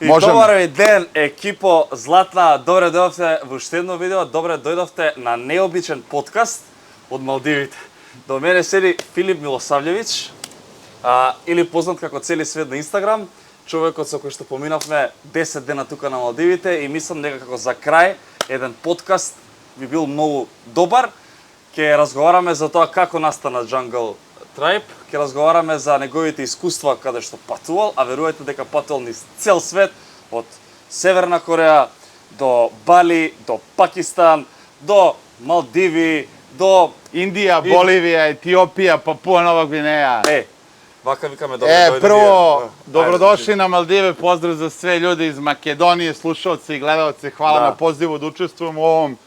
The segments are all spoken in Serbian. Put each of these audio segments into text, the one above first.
И добар ви ден, екипо Златна. Добре дојдовте во уште едно видео. Добре дојдовте на необичен подкаст од Малдивите. До мене седи Филип Милосављевиќ, или познат како цели свет на Инстаграм, човекот со кој што поминавме 10 дена тука на Малдивите и мислам дека како за крај еден подкаст би бил многу добар. Ќе разговараме за тоа како настана Jungle Tribe, ќе разговараме за неговите искуства каде што патувал, а верувајте дека патувал низ цел свет, од Северна Кореја до Бали, до Пакистан, до Малдиви, до Индија, Боливија, Етиопија, Папуа Нова Гвинеја. Вака викаме добро дојде. Прво, добродошли на Малдиве, поздрав за све лjude из Македонije, slušaoce i gledaoce, hvala na pozivu da učestvujemo u ovom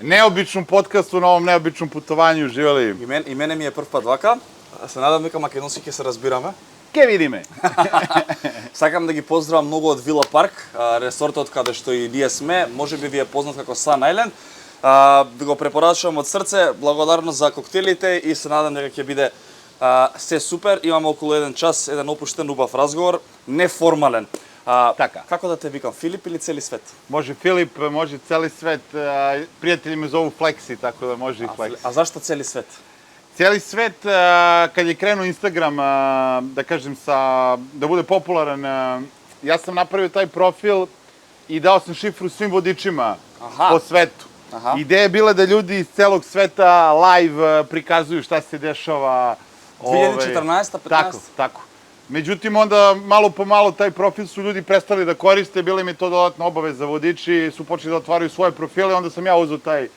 neobičnom podcastu, na ovom neobičnom putovanju, živeli. И мене ми е прв пат вака, се надам дека македонски ќе се разбираме. Ке видиме. Сакам да ги поздравам многу од Вила Парк, ресортот каде што и ние сме, можеби ви е познат како Sun Island. Да го препорачувам од срце, благодарност за коктелите и се надам дека ќе биде се супер. Имаме околу еден час, еден опуштен убав разговор, неформален. Така. Како да те викам, Филип или цели свет? Može Filip, može celi svet, prijatelji me zovu Flexi, tako da može i Flexi. А зашто цели свет? Cijeli svet, kad je krenuo Instagram, da kažem, da bude popularan, ja sam napravio taj profil i dao sam šifru svim vodičima po svetu. Ideja je bila da ljudi iz celog sveta live prikazuju šta se dešava. 2014. 15. Tako. Međutim, onda malo po malo taj profil su ljudi prestali da koriste, bila im je to dodatna obaveza, vodiči su počeli da otvaraju svoje profile, onda sam ja uzeo taj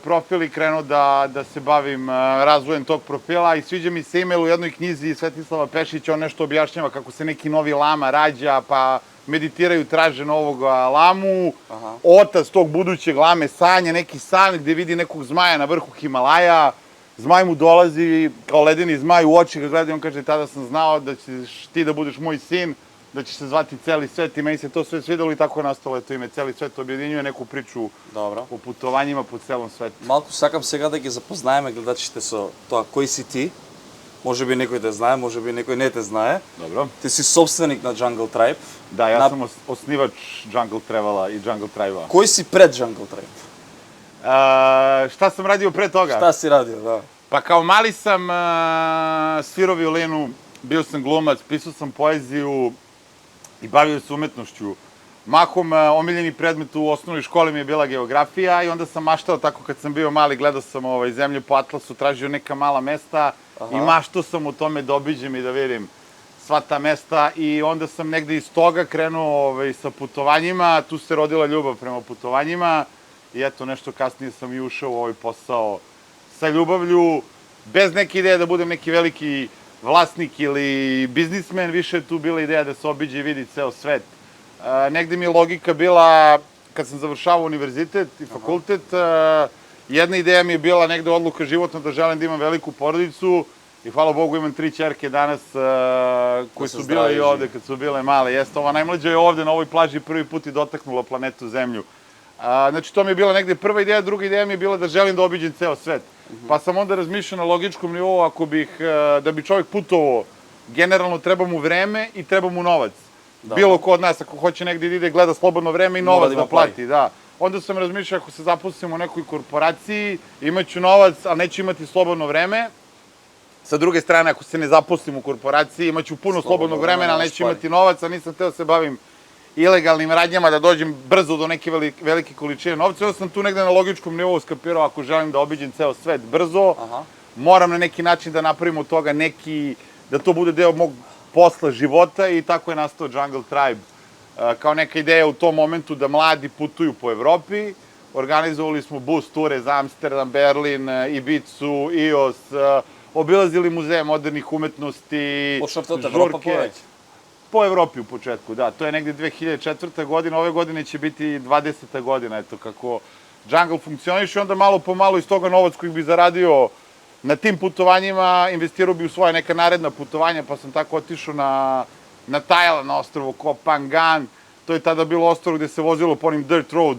profil i krenuo da se bavim razvojem tog profila i sviđa mi se email u jednoj knjizi Svetislava Pešića, on nešto objašnjava kako se neki novi lama rađa, pa meditiraju, traže novog lamu, otac tog budućeg lame sanja neki san gde vidi nekog zmaja na vrhu Himalaja, zmaj mu dolazi kao ledeni zmaj u oči ga gleda i on kaže tada sam znao da ćeš ti da budeš moj sin, da će se zvati Celi svet i meni se to sve svidelo i tako je nastalo to ime Celi svet, objedinjuje neku priču o putovanjima po celom svetu. Малку сакам сега да ги запознаеме гледачите со тоа кој си ти. Може би некој те знае, може би некој не те знае. Добро. Ти си собственик на Jungle Tribe. Да, ја сум основач Jungle Travel-а и Jungle Tribe-а. Кој си пред Jungle Tribe? Šta sam radio pre toga? Šta si radio, da. Pa kao mali sam svirao violinu, bio sam glumac, pisao sam poeziju i bavio se umetnošću. Mahom omiljeni predmet u osnovnoj školi mi je bila geografija i onda sam maštao tako kad sam bio mali, gledao sam zemlju po atlasu, tražio neka mala mesta i maštao sam u tome da obiđem i da vidim sva ta mesta i onda sam negde iz toga krenuo sa putovanjima, tu se rodila ljubav prema putovanjima i eto nešto kasnije sam i ušao u ovaj posao sa ljubavlju, bez neke ideje da budem neki veliki vlasnik ili biznismen, više je tu bila ideja da se obiđe i vidi ceo svet. Negde mi je logika bila, kad sam završavao univerzitet i fakultet, jedna ideja mi je bila negde odluka životna da želim da imam veliku porodicu i hvala Bogu imam 3 ćerke danas koje su bile i ovde kad su bile male. Jeste, ova najmlađa je ovde na ovoj plaži prvi put i dotaknula planetu Zemlju. Znači, to mi je bila negde prva ideja, druga ideja mi je bila da želim da obiđem ceo svet. Pa sam onda razmišljao na logičkom nivou, da bi čovjek putovao, generalno treba mu vreme i treba mu novac. Bilo ko od nas, ako hoće negde da ide, gleda slobodno vreme i novac da plati, da. Onda sam razmišljao, ako se zaposlim u nekoj korporaciji, imaću novac, ali neću imati slobodno vreme. Sa druge strane, ako se ne zaposlim u korporaciji, imaću puno slobodnog vremena, ali neću imati novac, a nisam hteo se bavim ilegalnim radnjama, da dođem brzo do neke velike količine novca. Onda sam tu negde na logičkom nivou skapirao, ako želim da obiđem ceo svet brzo, moram na neki način da napravim od toga da to bude deo mog posla, života i tako je nastao Jungle Tribe. Kao neka ideja u tom momentu da mladi putuju po Evropi. Organizovali smo bus ture za Amsterdam, Berlin, Ibicu, Ios, obilazili muzeje modernih umetnosti, žurke. Po Evropi u početku, da. To je negde 2004. godina, ove godine će biti 20. godina, eto kako Jungle funkcioniše i onda malo po malo iz toga novac koji bi zaradio na tim putovanjima investirao bi u svoje neka naredna putovanja, pa sam tako otišao na Tajland, na ostrvo Koh Phangan. To je tada bilo ostrvo gde se vozilo po onim dirt road,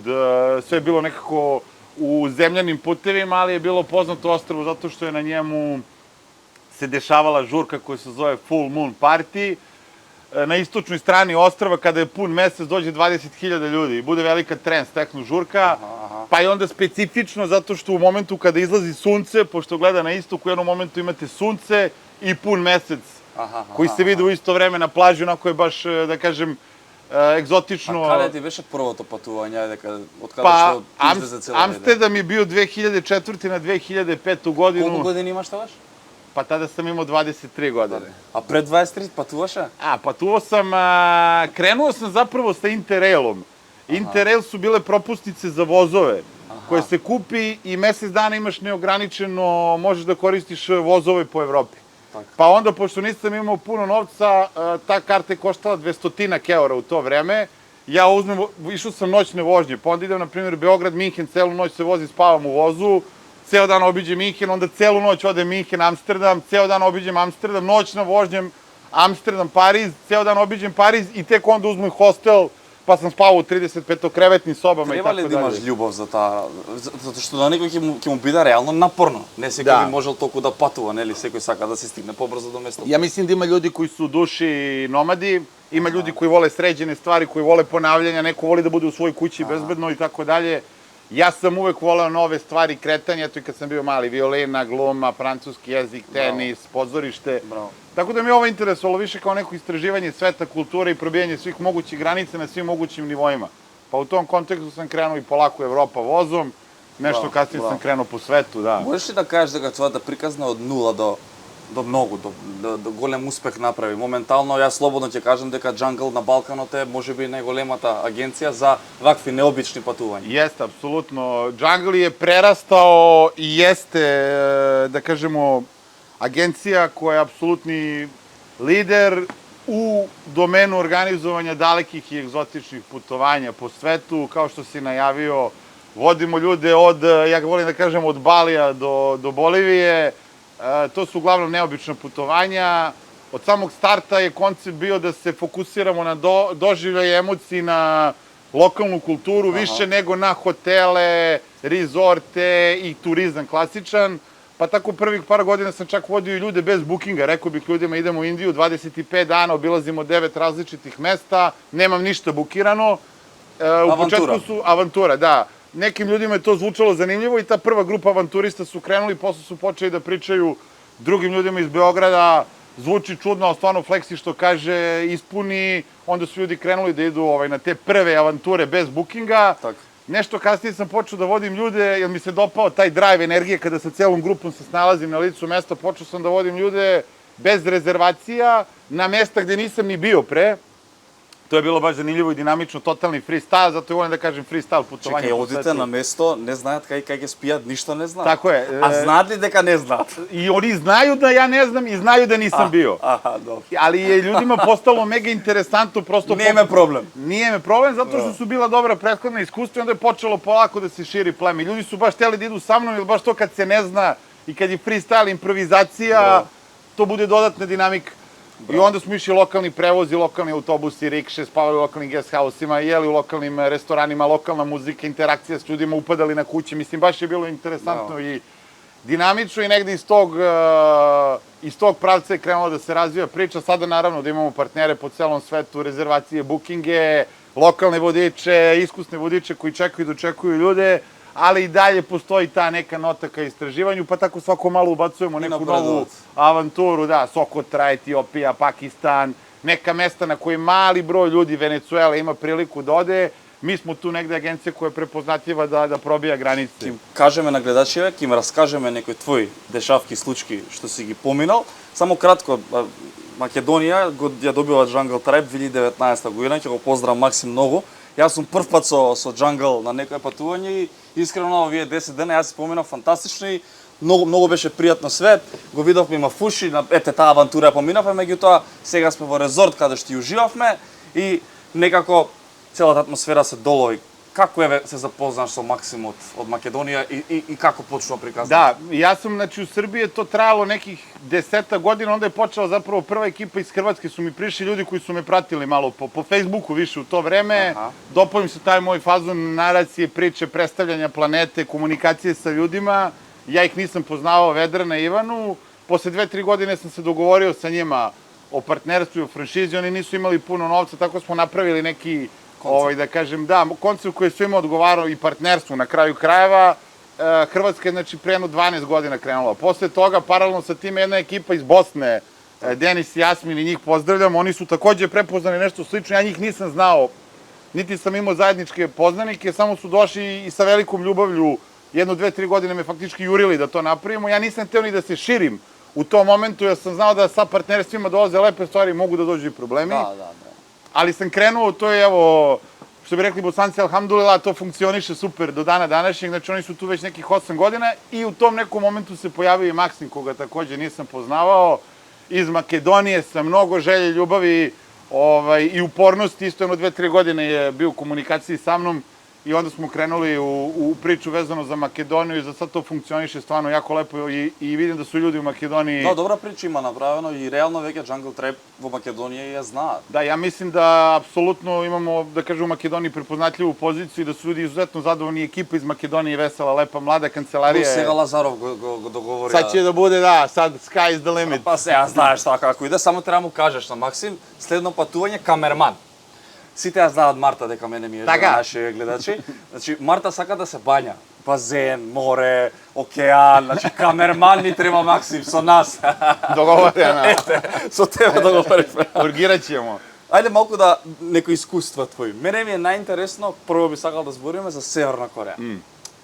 sve je bilo nekako u zemljanim putevima, ali je bilo poznato ostrvo zato što je na njemu se dešavala žurka koja se zove Full Moon Party. na istočnoj strani ostrava, kada je pun mesec, dođe 20.000 ljudi i bude velika tren, steknu žurka, pa je onda specifično zato što u momentu kada izlazi sunce, pošto gleda na istok, u jednom momentu imate sunce i pun mesec, koji se vidi u isto vreme na plaži, onako je baš, da kažem, egzotično. A kada ti беше првото патување, од каде Pa, што ти излезе цела идеја? Amsterdam je bio 2004. na 2005. godinu. Колку години имаш тогаш? Pa tada sam imao 23 godine. А пред 23 патуваше? Patuo sam, krenuo sam zapravo sa Interrailom. Interrail su bile propusnice za vozove, koje se kupi i mesec dana imaš neograničeno, možeš da koristiš vozove po Evropi. Pa onda, pošto nisam imao puno novca, ta karta je koštala 200 € u to vreme. Ja uzmem, išao sam noćne vožnje, pa onda idem, na primjer, Beograd, Minhen, celu noć se vozi, spavam u vozu, ceo dan obiđem Minhen, onda celu noć odem Minhen, Amsterdam, ceo dan obiđem Amsterdam, noćna vožnjem Amsterdam, Pariz, ceo dan obiđem Pariz i tek onda uzmem hostel, pa sam spavao u 35-krevetnim sobama i tako dalje. Треба ли да имаш љубов за таа? Затоа што на некој ќе му биде реално напорно. Не секој би можел толку да патува, нели? Секој сака да се стигне побрзо до место. Ja mislim da ima ljudi koji su u duši nomadi, ima ljudi koji vole sređene stvari, koji vole ponavljanja, neko voli da bude u svojoj kući bezbedno i tako dalje. Ja sam uvek voleo nove stvari, kretanje, eto i kad sam bio mali, violina, gluma, francuski jezik, tenis, pozorište. Tako da mi je ovo interesovalo više kao neko istraživanje sveta, kulture i probijanje svih mogućih granica na svim mogućim nivoima. Pa u tom kontekstu sam krenuo i polako Evropa vozom, nešto kasnije sam krenuo po svetu, da. Можеш ли да кажеш дека твојата приказна од нула до многу, до голем успех направи? Моментално, јас слободно ќе кажам дека Jungle на Балканот е можеби најголемата агенција за вакви необични патувања. Jeste, apsolutno. Jungle je prerastao i jeste, da kažemo, agencija koja je apsolutni lider u domenu organizovanja dalekih i egzotičnih putovanja po svetu. Kao što si najavio, vodimo ljude od, ja volim da kažem, od Balija do Bolivije. To su uglavnom neobična putovanja. Od samog starta je koncept bio da se fokusiramo na doživljaje emociji, na lokalnu kulturu, više nego na hotele, rizorte i turizam klasičan. Pa tako prvih par godina sam čak vodio i ljude bez bookinga. Rekao bih ljudima idemo u Indiju, 25 dana, obilazimo 9 različitih mesta, nemam ništa bukirano. Avantura. Avantura, da. Nekim ljudima je to zvučalo zanimljivo i ta prva grupa avanturista su krenuli, posle su počeli da pričaju drugim ljudima iz Beograda, zvuči čudno, ali stvarno Fleksi što kaže ispuni, onda su ljudi krenuli da idu na te prve avanture bez bookinga. Nešto kasnije sam počeo da vodim ljude, jer mi se dopao taj drive energije kada sa celom grupom se snalazim na licu mesta, počeo sam da vodim ljude bez rezervacija na mesta gde nisam ni bio pre. To je bilo baš zanimljivo i dinamično, totalni freestyle, zato je volim da kažem freestyle putovanje. Čekaj, одите на место, не знаат кај ќе спијат, ништо не знаат. Tako je. А знаат ли дека не знаат? I oni znaju da ja ne znam i znaju da nisam bio. Dobro. Ali je ljudima postalo mega interesantno, prosto... Nije me problem. Nije me problem, zato što su bila dobra prethodna iskustva i onda je počelo polako da se širi pleme. Ljudi su baš hteli da idu sa mnom, jer baš to kad se ne zna i kad je freestyle, improvizacija, to bude dodatna dinamika. I onda smo išli lokalni prevozi, lokalni autobusi, rikše, spavali u lokalnim guest house-ima, jeli u lokalnim restoranima, lokalna muzika, interakcija s ljudima, upadali na kuće. Mislim, baš je bilo interesantno i dinamično i negde iz tog pravca je krenula da se razvija priča. Sada naravno da imamo partnere po celom svetu, rezervacije, bookinge, lokalne vodiče, iskusne vodiče koji čekaju i dočekuju ljude, ali i dalje postoji ta neka nota ka istraživanju, pa tako svako malo ubacujemo neku novu avanturu, da, Sokotra, Etiopija, Pakistan, neka mesta na koje mali broj ljudi Venecuela ima priliku da ode. Mi smo tu negde agencija koja je prepoznatljiva da probija granice. Ким кажеме на гледачите, ќе им раскажеме некои твои дешавки, случки што си ги поминал. Само кратко, Македонија ја добива Jungle Tribe 2019 година, ќе го поздравам Максим многу. Јас сум прв пат со Jungle на некој патување и искрено овие 10 дена јас си поминав фантастично и многу беше пријатно све. Го видовме има фуши, ете таа авантура ја поминавме, меѓутоа сега сме во резорт каде што ја уживавме и некако целата атмосфера се долови. Како се запознаш со Максим од Македонија и како почнува приказна? Da, ja sam, znači, u Srbiji je to trajalo nekih 10 godina, onda je počela zapravo prva ekipa iz Hrvatske, su mi prišli ljudi koji su me pratili malo po Facebooku više u to vreme. Dopao im se taj moj fazon naracije, priče, predstavljanja planete, komunikacije sa ljudima. Ja ih nisam poznavao, Vedrana i Ivanu. Posle 2-3 godine sam se dogovorio sa njima o partnerstvu i o franšizi, oni nisu imali puno novca, tako smo napravili neki, Koncept. da kažem, da, koncept koji je svima odgovarao i partnerstvu na kraju krajeva. Hrvatska je, znači, pre jedno 12 godina krenula. Posle toga, paralelno sa tim, jedna ekipa iz Bosne, Denis i Jasmin, i njih pozdravljam, oni su takođe prepoznali nešto slično, ja njih nisam znao, niti sam imao zajedničke poznanike, samo su došli i sa velikom ljubavlju, 1, 2, 3 godine me faktički jurili da to napravimo. Ja nisam hteo ni da se širim u tom momentu, jer sam znao da sa partnerstvima dolaze lepe stvari, mogu da dođu i problemi. Da. Ali sam krenuo, to je, evo, što bi rekli Bosanci, alhamdulillah, to funkcioniše super do dana današnjeg, znači oni su tu već nekih 8 godina i u tom nekom momentu se pojavio i Maksim, koga takođe nisam poznavao, iz Makedonije, sa mnogo želje, ljubavi i upornosti, isto 1, 2, 3 godine je bio u komunikaciji sa mnom i onda smo krenuli u priču vezano za Makedoniju i za sad to funkcioniše stvarno jako lepo i vidim da su ljudi u Makedoniji... Da, dobra priča ima napraveno i realno vеќе Jungle Trap во Македонија ја знаат. Da, ja mislim da apsolutno imamo, da kažem, u Makedoniji prepoznatljivu poziciju i da su ljudi izuzetno zadovoljni, ekipa iz Makedonije vesela, lepa, mlada kancelarija. Сега Лазаров го договори. Sad će da bude, да, sad sky is the limit. Па сега знаеш тоа како иде, само треба му кажеш на Максим, следно патување камерман. Сите ја знаат Марта дека мене ми е Така. наши гледачи. Значи Марта сака да се бања. Базен, море, океан, значи камерман ни треба Максим со нас. Договорено. Со тебе договоривме. Ургират ćemo. Ајде малку да некои искуства твои. Мене ми е најинтересно, прво би сакал да збориме за Северна Кореја.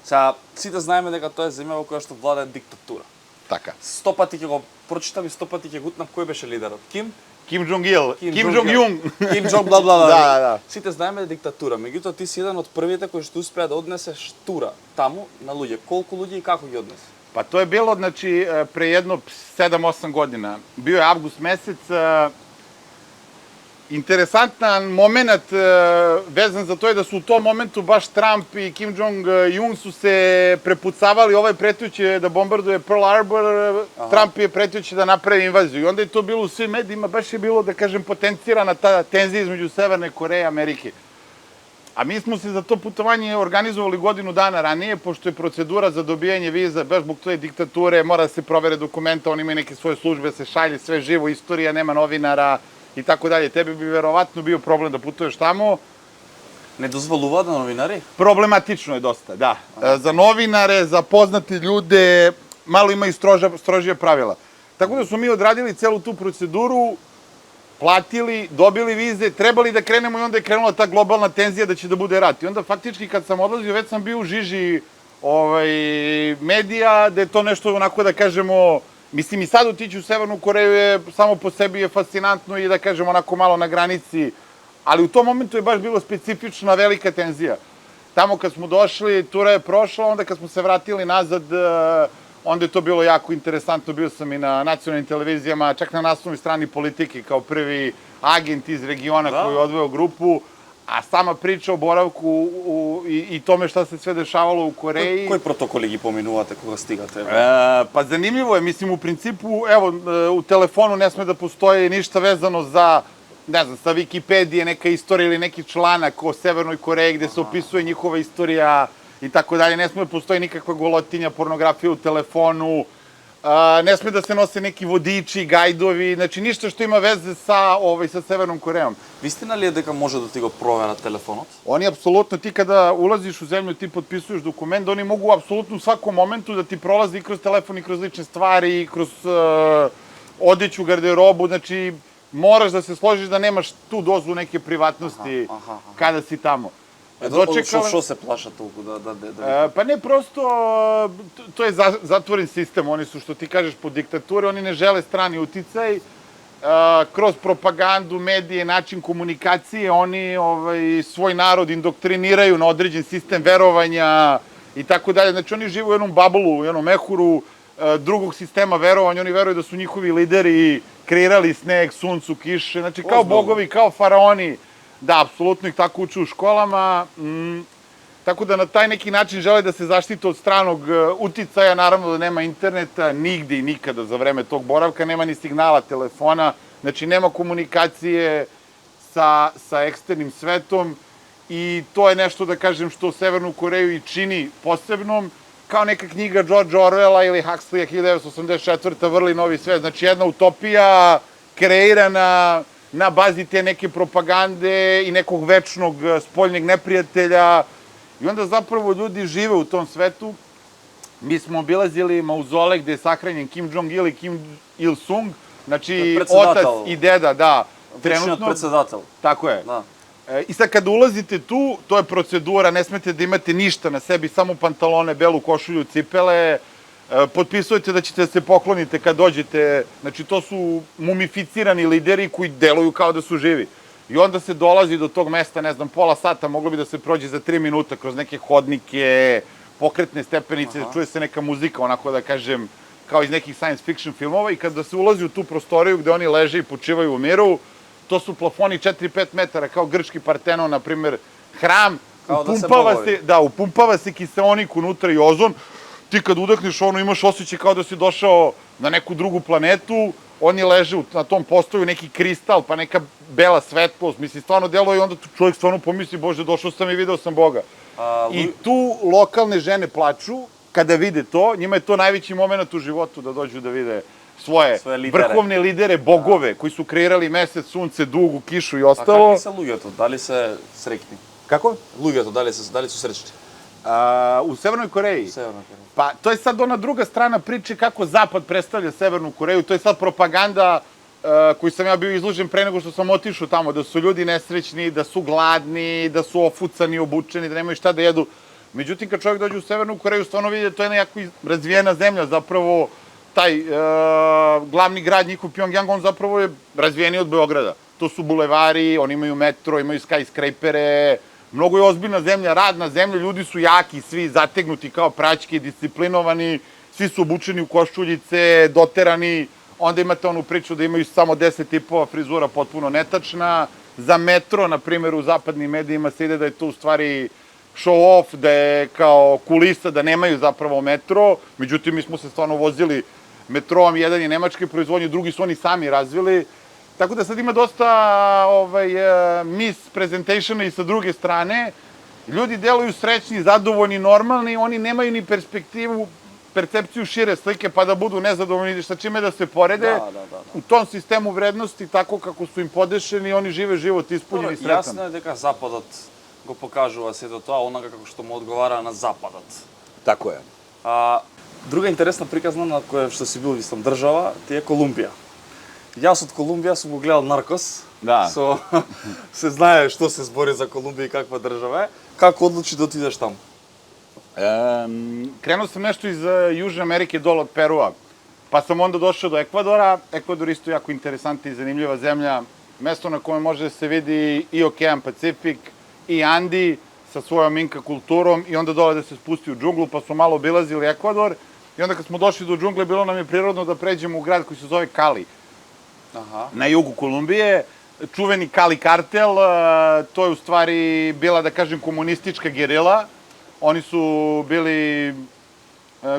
Сега сите знаеме дека тоа е земја во која што владае диктатура. Така. 100 пати ќе го прочитам и 100 пати ќе гутнам кој беше лидерот. Ким? Kim Jong-il, Kim Jong-un. Ким Джонг бла бла бла. Да. Сите знаеме диктатура, меѓутоа ти си еден од првите кои што успеа да однесеш тура таму на луѓе. Колку луѓе и како ги однесе? Pa to je bilo, znači, pre jedno 7-8 godina. Bio je avgust mesec. Interesantan moment vezan za to je da su u tom momentu baš Trump i Kim Jong-un su se prepucavali, ovaj pretioće da bombarduje Pearl Harbor, Trump je pretioće da napravi invaziju. I onda je to bilo u svim medijima, baš je bilo, da kažem, potencirana ta tenzija između Severne Koreje i Amerike. A mi smo se za to putovanje organizovali godinu dana ranije, pošto je procedura za dobijanje viza, baš zbog toj diktature, mora da se provere dokumenta, oni imaju neke svoje službe, se šalje sve živo, istorija, nema novinara i tako dalje. Tebi bi verovatno bio problem da putuješ tamo. Не дозволува да новинари? Problematično je dosta, da. Za novinare, za poznate ljude, malo ima i strožija pravila. Tako da smo mi odradili celu tu proceduru, platili, dobili vize, trebali da krenemo i onda je krenula ta globalna tenzija da će da bude rat. I onda faktički kad sam odlazio, već sam bio u žiži medija, da je to nešto onako da kažemo, mislim i sad otići u Severnu Koreju je samo po sebi je fascinantno i da kažemo onako malo na granici, ali u tom momentu je baš bilo specifična velika tenzija. Tamo kad smo došli, tura je prošla, onda kad smo se vratili nazad, onda je to bilo jako interesantno, bio sam i na nacionalnim televizijama, čak na naslovnoj strani Politike kao prvi agent iz regiona koji je odveo grupu, a sama priča o boravku i tome šta se sve dešavalo u Koreji... Кои протоколи ги поминувате кога стигате? Pa zanimljivo je, mislim u principu, evo, u telefonu ne sme da postoji ništa vezano za, ne znam, sa Wikipedije, neka istorija ili neki članak o Severnoj Koreji gde se opisuje njihova istorija i tako dalje. Ne sme da postoji nikakva golotinja, pornografija u telefonu, ne sme da se nose neki vodiči, gajdovi, znači ništa što ima veze sa Severnom Korejom. Вистина ли е дека може да ти го проверат телефонот? Oni apsolutno, ti kada ulaziš u zemlju, ti potpisuješ dokument, oni mogu apsolutno u svakom momentu da ti prolazi i kroz telefon, i kroz lične stvari, i kroz odeću, garderobu, znači moraš da se složiš da nemaš tu dozu neke privatnosti kada si tamo. Што се плаша толку да... Pa ne, prosto, to je zatvoren sistem, oni su, što ti kažeš, pod diktature, oni ne žele strani uticaj, kroz propagandu, medije, način komunikacije, oni svoj narod indoktriniraju na određen sistem verovanja i tako dalje. Znači, oni žive u jednom babulu, u jednom mehuru drugog sistema verovanja, oni veruju da su njihovi lideri kreirali sneg, suncu, kiše, znači kao bogovi, kao faraoni. Da, apsolutno ih tako uče u školama, tako da na taj neki način žele da se zaštite od stranog uticaja, naravno da nema interneta, nigde i nikada za vreme tog boravka, nema ni signala telefona, znači nema komunikacije sa eksternim svetom i to je nešto, da kažem, što Severnu Koreju i čini posebnom, kao neka knjiga George Orwella ili Huxleya 1984. Vrli novi svet, znači jedna utopija kreirana na bazi te neke propagande i nekog večnog spoljnjeg neprijatelja. I onda zapravo ljudi žive u tom svetu. Mi smo obilazili mauzole gde je sahranjen Kim Jong-il i Kim Il-sung, znači otac i deda, da, trenutno. Predsedatel. Tako je. Da. I sad kada ulazite tu, to je procedura, ne smete da imate ništa na sebi, samo pantalone, belu košulju, cipele, potpisujete da ćete da se poklonite kad dođete, znači to su mumificirani lideri koji deluju kao da su živi. I onda se dolazi do tog mesta, ne znam, pola sata, moglo bi da se prođe za 3 minuta kroz neke hodnike, pokretne stepenice, čuje se neka muzika, onako da kažem, kao iz nekih science fiction filmova i kada se ulazi u tu prostoriju gde oni leže i počivaju u miru, to su plafoni 4-5 metara, kao grčki Partenon, na primer, hram, upumpava se kiseonik unutra i ozon, ti kad udahneš ono imaš osjećaj kao da si došao na neku drugu planetu, oni leže na tom postoju neki kristal, pa neka bela svetlost, mislim, stvarno deluje i onda čovjek stvarno pomisli, Bože, došao sam i video sam Boga. I tu lokalne žene plaču, kada vide to, njima je to najveći moment u životu da dođu da vide svoje vrhovne lidere, bogove, koji su kreirali mesec, sunce, dugu, kišu i ostalo. A kakvi sa lugjato? Da li se srećni? Kako? Lugjato, da li su srećni? U Severnoj Koreji? Pa, to je sad ona druga strana priče kako Zapad predstavlja Severnu Koreju, to je sad propaganda koju sam ja bio izložen pre nego što sam otišao tamo, da su ljudi nesrećni, da su gladni, da su ofucani, obučeni, da nemaju šta da jedu. Međutim, kad čovjek dođe u Severnu Koreju, stvarno vidi da to je jedna jako razvijena zemlja, zapravo taj glavni grad njihov Pyongyang, on zapravo je razvijeniji od Beograda. To su bulevari, oni imaju metro, imaju skyscrapere, mnogo je ozbiljna zemlja, radna zemlja, ljudi su jaki, svi zategnuti kao praćke, disciplinovani, svi su obučeni u košuljice, doterani, onda imate onu priču da imaju samo 10 tipova frizura potpuno netačna. Za metro, na primjer, u zapadnim medijima se ide da je to u stvari show off, da je kao kulisa, da nemaju zapravo metro. Međutim, mi smo se stvarno vozili metroom, jedan je nemačke proizvodnje, drugi su oni sami razvili. Tako da sad ima dosta miss presentationa i sa druge strane. Ljudi deluju srećni, zadovoljni, normalni, oni nemaju ni percepciju šire slike, pa da budu nezadovoljni sa čime da se porede. U tom sistemu vrednosti, tako kako su im podešeni, oni žive život ispunjen i sretan. Jasno je дека Западот го покажува сето тоа, онака како што му одговара на Западот. Tako je. Друга интересна приказна на која што си бил истом држава, ти е Колумбија. Јас од Колумбија сум го гледал Наркос. Да. Се знае што се збори за Колумбија и каква држава е. Како одлучи да отидеш таму? Krenuo sam nešto iz Južne Amerike dole od Perua, pa sam onda došao do Ekvadora. Ekvador isto jako interesantna i zanimljiva zemlja, mesto na kojem može da se vidi i okean Pacifik i Andi sa svojom inka kulturom i onda dole da se spusti u džunglu, pa smo malo obilazili Ekvador i onda kad smo došli do džungle bilo nam je prirodno da pređemo u grad koji se zove Cali, na jugu Kolumbije. Čuveni Cali kartel, to je u stvari bila, da kažem, komunistička gerila. Oni su bili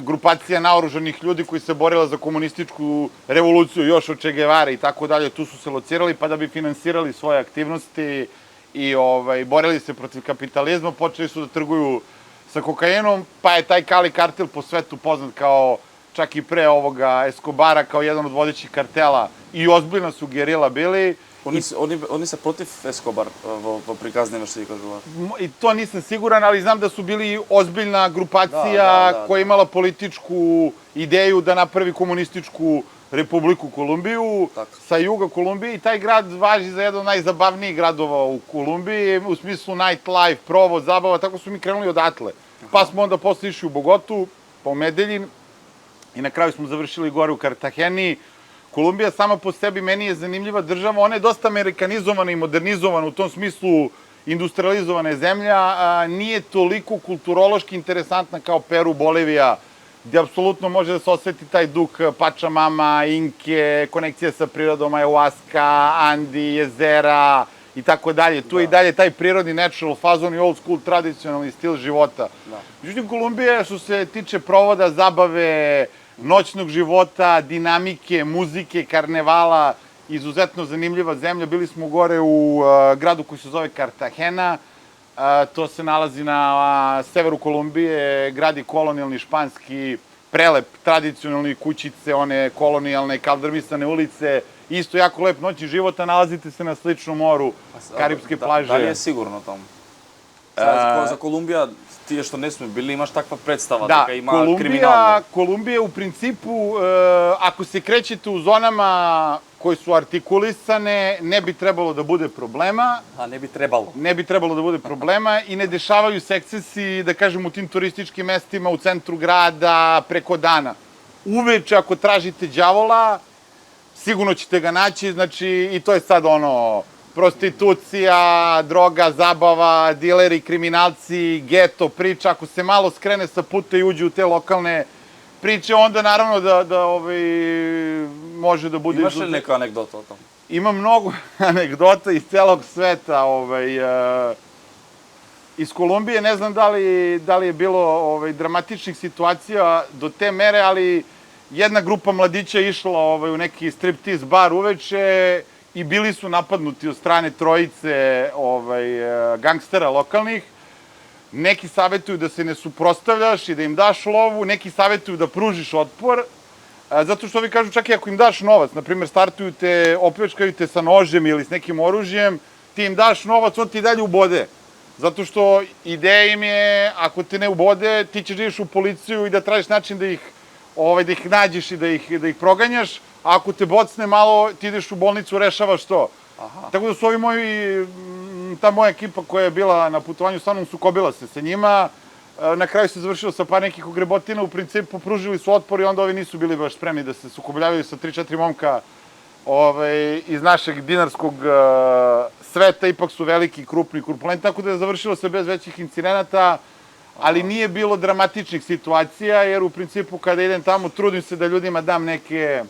grupacija naoružanih ljudi koji se borila za komunističku revoluciju još od Che Guevara i tako dalje. Tu su se locirali pa da bi finansirali svoje aktivnosti i borili se protiv kapitalizma. Počeli su da trguju sa kokainom, pa je taj Cali kartel po svetu poznat kao, čak i pre ovoga Escobara, kao jedan od vodećih kartela i ozbiljna su gerila bili. Oni se protiv Escobar во приказниве што ја кажува. I to nisam siguran, ali znam da su bili ozbiljna grupacija koja je imala političku ideju da napravi komunističku Republiku Kolumbiju sa juga Kolumbije i taj grad važi za jedan od najzabavnijih gradova u Kolumbiji, u smislu night life, provoz, zabava, tako su mi krenuli odatle. Pa smo onda posle išli u Bogotu, pa u Medeljin i na kraju smo završili gore u Kartaheni. Kolumbija sama po sebi meni je zanimljiva država, ona je dosta amerikanizovana i modernizovana, u tom smislu industrializovana je zemlja, nije toliko kulturološki interesantna kao Peru, Bolivija, gde apsolutno može da se oseti taj duh Pačamama, Inke, konekcija sa prirodom, Ayahuasca, Andi, jezera i tako dalje. Tu je i dalje taj prirodni natural fazon i old school tradicionalni stil života. Međutim, Kolumbija, što se tiče provoda, zabave, noćnog života, dinamike, muzike, karnevala, izuzetno zanimljiva zemlja. Bili smo gore u gradu koji se zove Kartahena, to se nalazi na severu Kolumbije, grad je kolonijalni, španski, prelep, tradicionalni kućice, one kolonijalne, kaldrmisane ulice isto jako lep noćni život, a nalazite se na sličnom moru, Karipske plaže. Da li je sigurno tamo? Za Kolumbija, ti što ne smo bili, imaš takva predstava da ima kriminalno. Kolumbija u principu, ako se krećete u zonama koje su artikulisane, ne bi trebalo da bude problema. A ne bi trebalo? Ne bi trebalo da bude problema i ne dešavaju se ekscesi, da kažem, u tim turističkim mestima, u centru grada, preko dana. Uveče, ako tražite đavola, sigurno ćete ga naći, znači, i to je sad ono, prostitucija, droga, zabava, dileri, kriminalci, geto, priča. Ako se malo skrene sa puta i uđe u te lokalne priče, onda naravno da može da bude... Imaš li neka anegdota o tom? Ima mnogo anegdota iz celog sveta, iz Kolumbije. Ne znam da li je bilo dramatičnih situacija do te mere, ali jedna grupa mladića je išla u neki striptease bar uveče i bili su napadnuti od strane trojice gangstera lokalnih. Neki savetuju da se ne suprotstavljaš i da im daš lovu, neki savetuju da pružiš otpor, zato što ovi kažu čak i ako im daš novac, na primjer startuju te, opljačkaju te sa nožem ili s nekim oružjem, ti im daš novac, on ti dalje ubode. Zato što ideja im je, ako te ne ubode, ti ćeš da ideš u policiju i da tražiš način da ih nađeš i da ih proganjaš, a ako te bocne malo, ti ideš u bolnicu, rešavaš to. Tako da su ovi moji, ta moja ekipa koja je bila na putovanju, stvarno sukobila se sa njima. Na kraju se završilo sa par nekih ogrebotina, u principu pružili su otpor i onda ovi nisu bili baš spremni da se sukobljavaju sa 3-4 momka iz našeg dinarskog sveta, ipak su veliki, krupni, korpulentni, tako da je završilo se bez većih incidenata, ali nije bilo dramatičnih situacija, jer u principu kada idem tamo trudim se da ljudima dam neke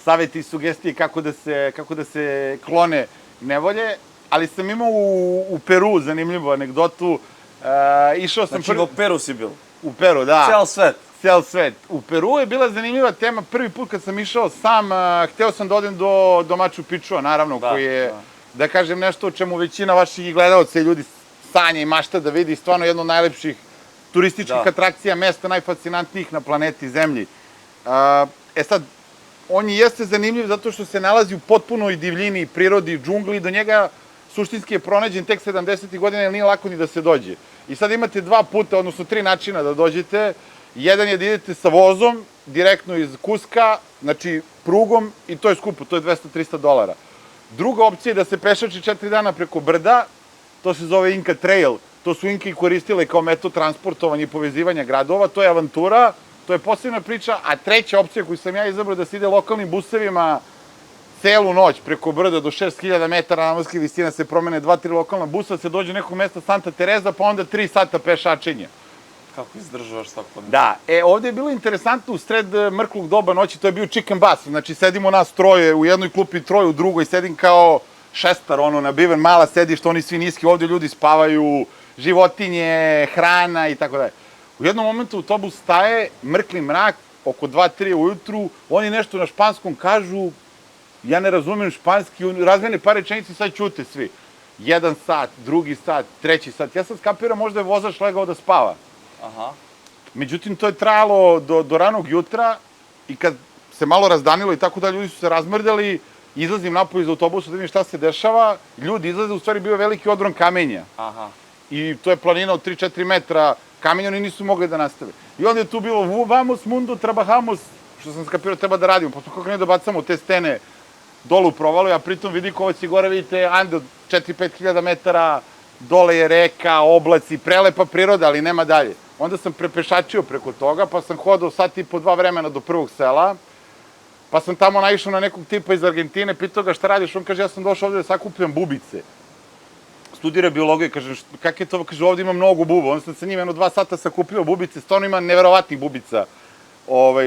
savete i sugestije kako da se klone nevolje, ali sam imao u Peru zanimljivu anegdotu. Išao sam... Znači, u Peru si bil? U Peru, da. Cel svet? Cel svet. U Peru je bila zanimljiva tema. Prvi put kad sam išao sam, hteo sam da odem do Machu Picchua, naravno, koji je, da kažem, nešto o čemu većina vaših gledalaca i ljudi sanja i mašta da vidi, stvarno jedno od najlepših turističkih atrakcija, mesta najfascinantnijih na planeti Zemlji. Sad, on jeste zanimljiv zato što se nalazi u potpunoj divljini, prirodi, džungli, do njega suštinski je pronađen tek 70. godina, jer nije lako ni da se dođe. I sad imate dva puta, odnosno 3 načina da dođete. Jedan je da idete sa vozom, direktno iz Kuska, znači prugom, i to je skupo, to je $200-300. Druga opcija je da se pešači 4 dana preko brda, to se zove Inka Trail, to su Inke koristile kao metod transportovanja i povezivanja gradova, to je avantura, to je posebna priča, a treća opcija koju sam ja izabrao da se ide lokalnim busevima celu noć preko brda do 6000 metara nadmorske visine, se promene 2-3 lokalna busa, se dođe nekog mesta Santa Teresa, pa onda 3 sata pešačenja. Kako izdržavaš tako? Da, ovde je bilo interesantno, u sred mrklog doba noći, to je bio chicken bus, znači sedimo nas troje, u jednoj klupi troje, u drugoj sedim kao šestar, nabiven, mala sedišta, oni svi niski, ovde ljudi spavaju, životinje, hrana i tako dalje. U jednom momentu autobus staje, mrkli mrak, oko 2-3 ujutru, oni nešto na španskom kažu, ja ne razumem španski, razmene par rečenici, sad ćute svi. 1 sat, 2 sat, 3 sat, ja sad skapiram, možda je vozač legao da spava. Međutim, to je trajalo do ranog jutra i kad se malo razdanilo i tako da, ljudi su se razmrdali, izlazim napolje iz autobusa da vidim šta se dešava, ljudi izlaze, u stvari bio veliki odron kamenja. I to je planina od 3-4 metra kamenja, oni nisu mogli da nastave. I onda je tu bilo, vamos mundo, trabajamos, što sam skapirao, treba da radimo, pa smo kako ne da bacamo te stene dole u provalu, a pritom Vidikovac i gore vidite Ande od 4-5 hiljada metara, dole je reka, oblaci, prelepa priroda, ali nema dalje. Onda sam prepešačio preko toga, pa sam hodao sat i po 2 vremena do prvog sela, pa sam tamo naišao na nekog tipa iz Argentine, pitao ga šta radiš, on kaže, ja sam došao ovde da sakupljam bubice. Studira biologiju, kaže, kak je to, kaže, ovde ima mnogo buba, onda sam sa njim 2 sata sakupljao bubice, stvarno ima neverovatnih bubica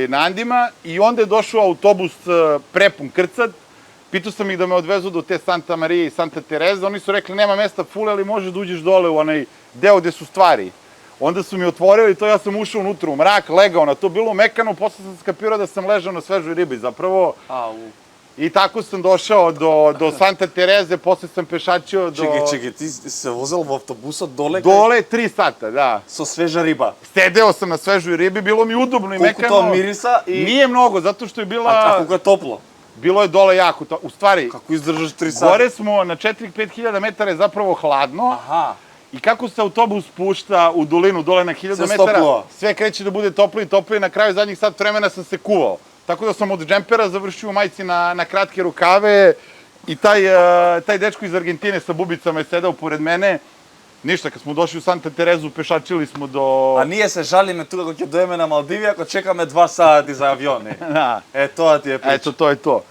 na Andima, i onda je došao autobus prepun krcat. Pitao sam ih da me odvezu do te Santa Marije i Santa Teresa, oni su rekli nema mesta full, ali može da uđeš dole u onaj deo gde su stvari. Onda su mi otvorili to, ja sam ušao unutra u mrak, legao na to, bilo mekano, posle sam skapirao da sam ležao na svežoj ribi zapravo. I tako sam došao do Santa Terese, posle sam pešačio do... Čekaj, ti se vozil v avtobusa dole? Dole 3 sata, da. So sveža riba? Sedeo sam na svežoj ribi, bilo mi udobno i mekano. Koliko to mirisa? Nije mnogo, zato što je bila... A kako je toplo? bilo je dole jako to. U stvari, Kako izdržaš 3 sata? gore smo na 4-5 hiljada metara je zapravo hladno. Aha. I kako se autobus spušta u dolinu dole na 1000 Sve metara, stoplova. sve kreće da bude toplije i toplije. Na kraju zadnjih sat vremena sam se kuvao. Tako da sam od džempera završio u majici na kratke rukave i taj dečko iz Argentine sa bubicama je sedao pored mene. Ništa, kad smo došli u Santa Terezu, pešačili smo do... A ние се жалиме тука кога ќе доеме на Малдиви, ако чекаме 2 сати за авиони. Da, Тоа ти е прича. eto, to je to.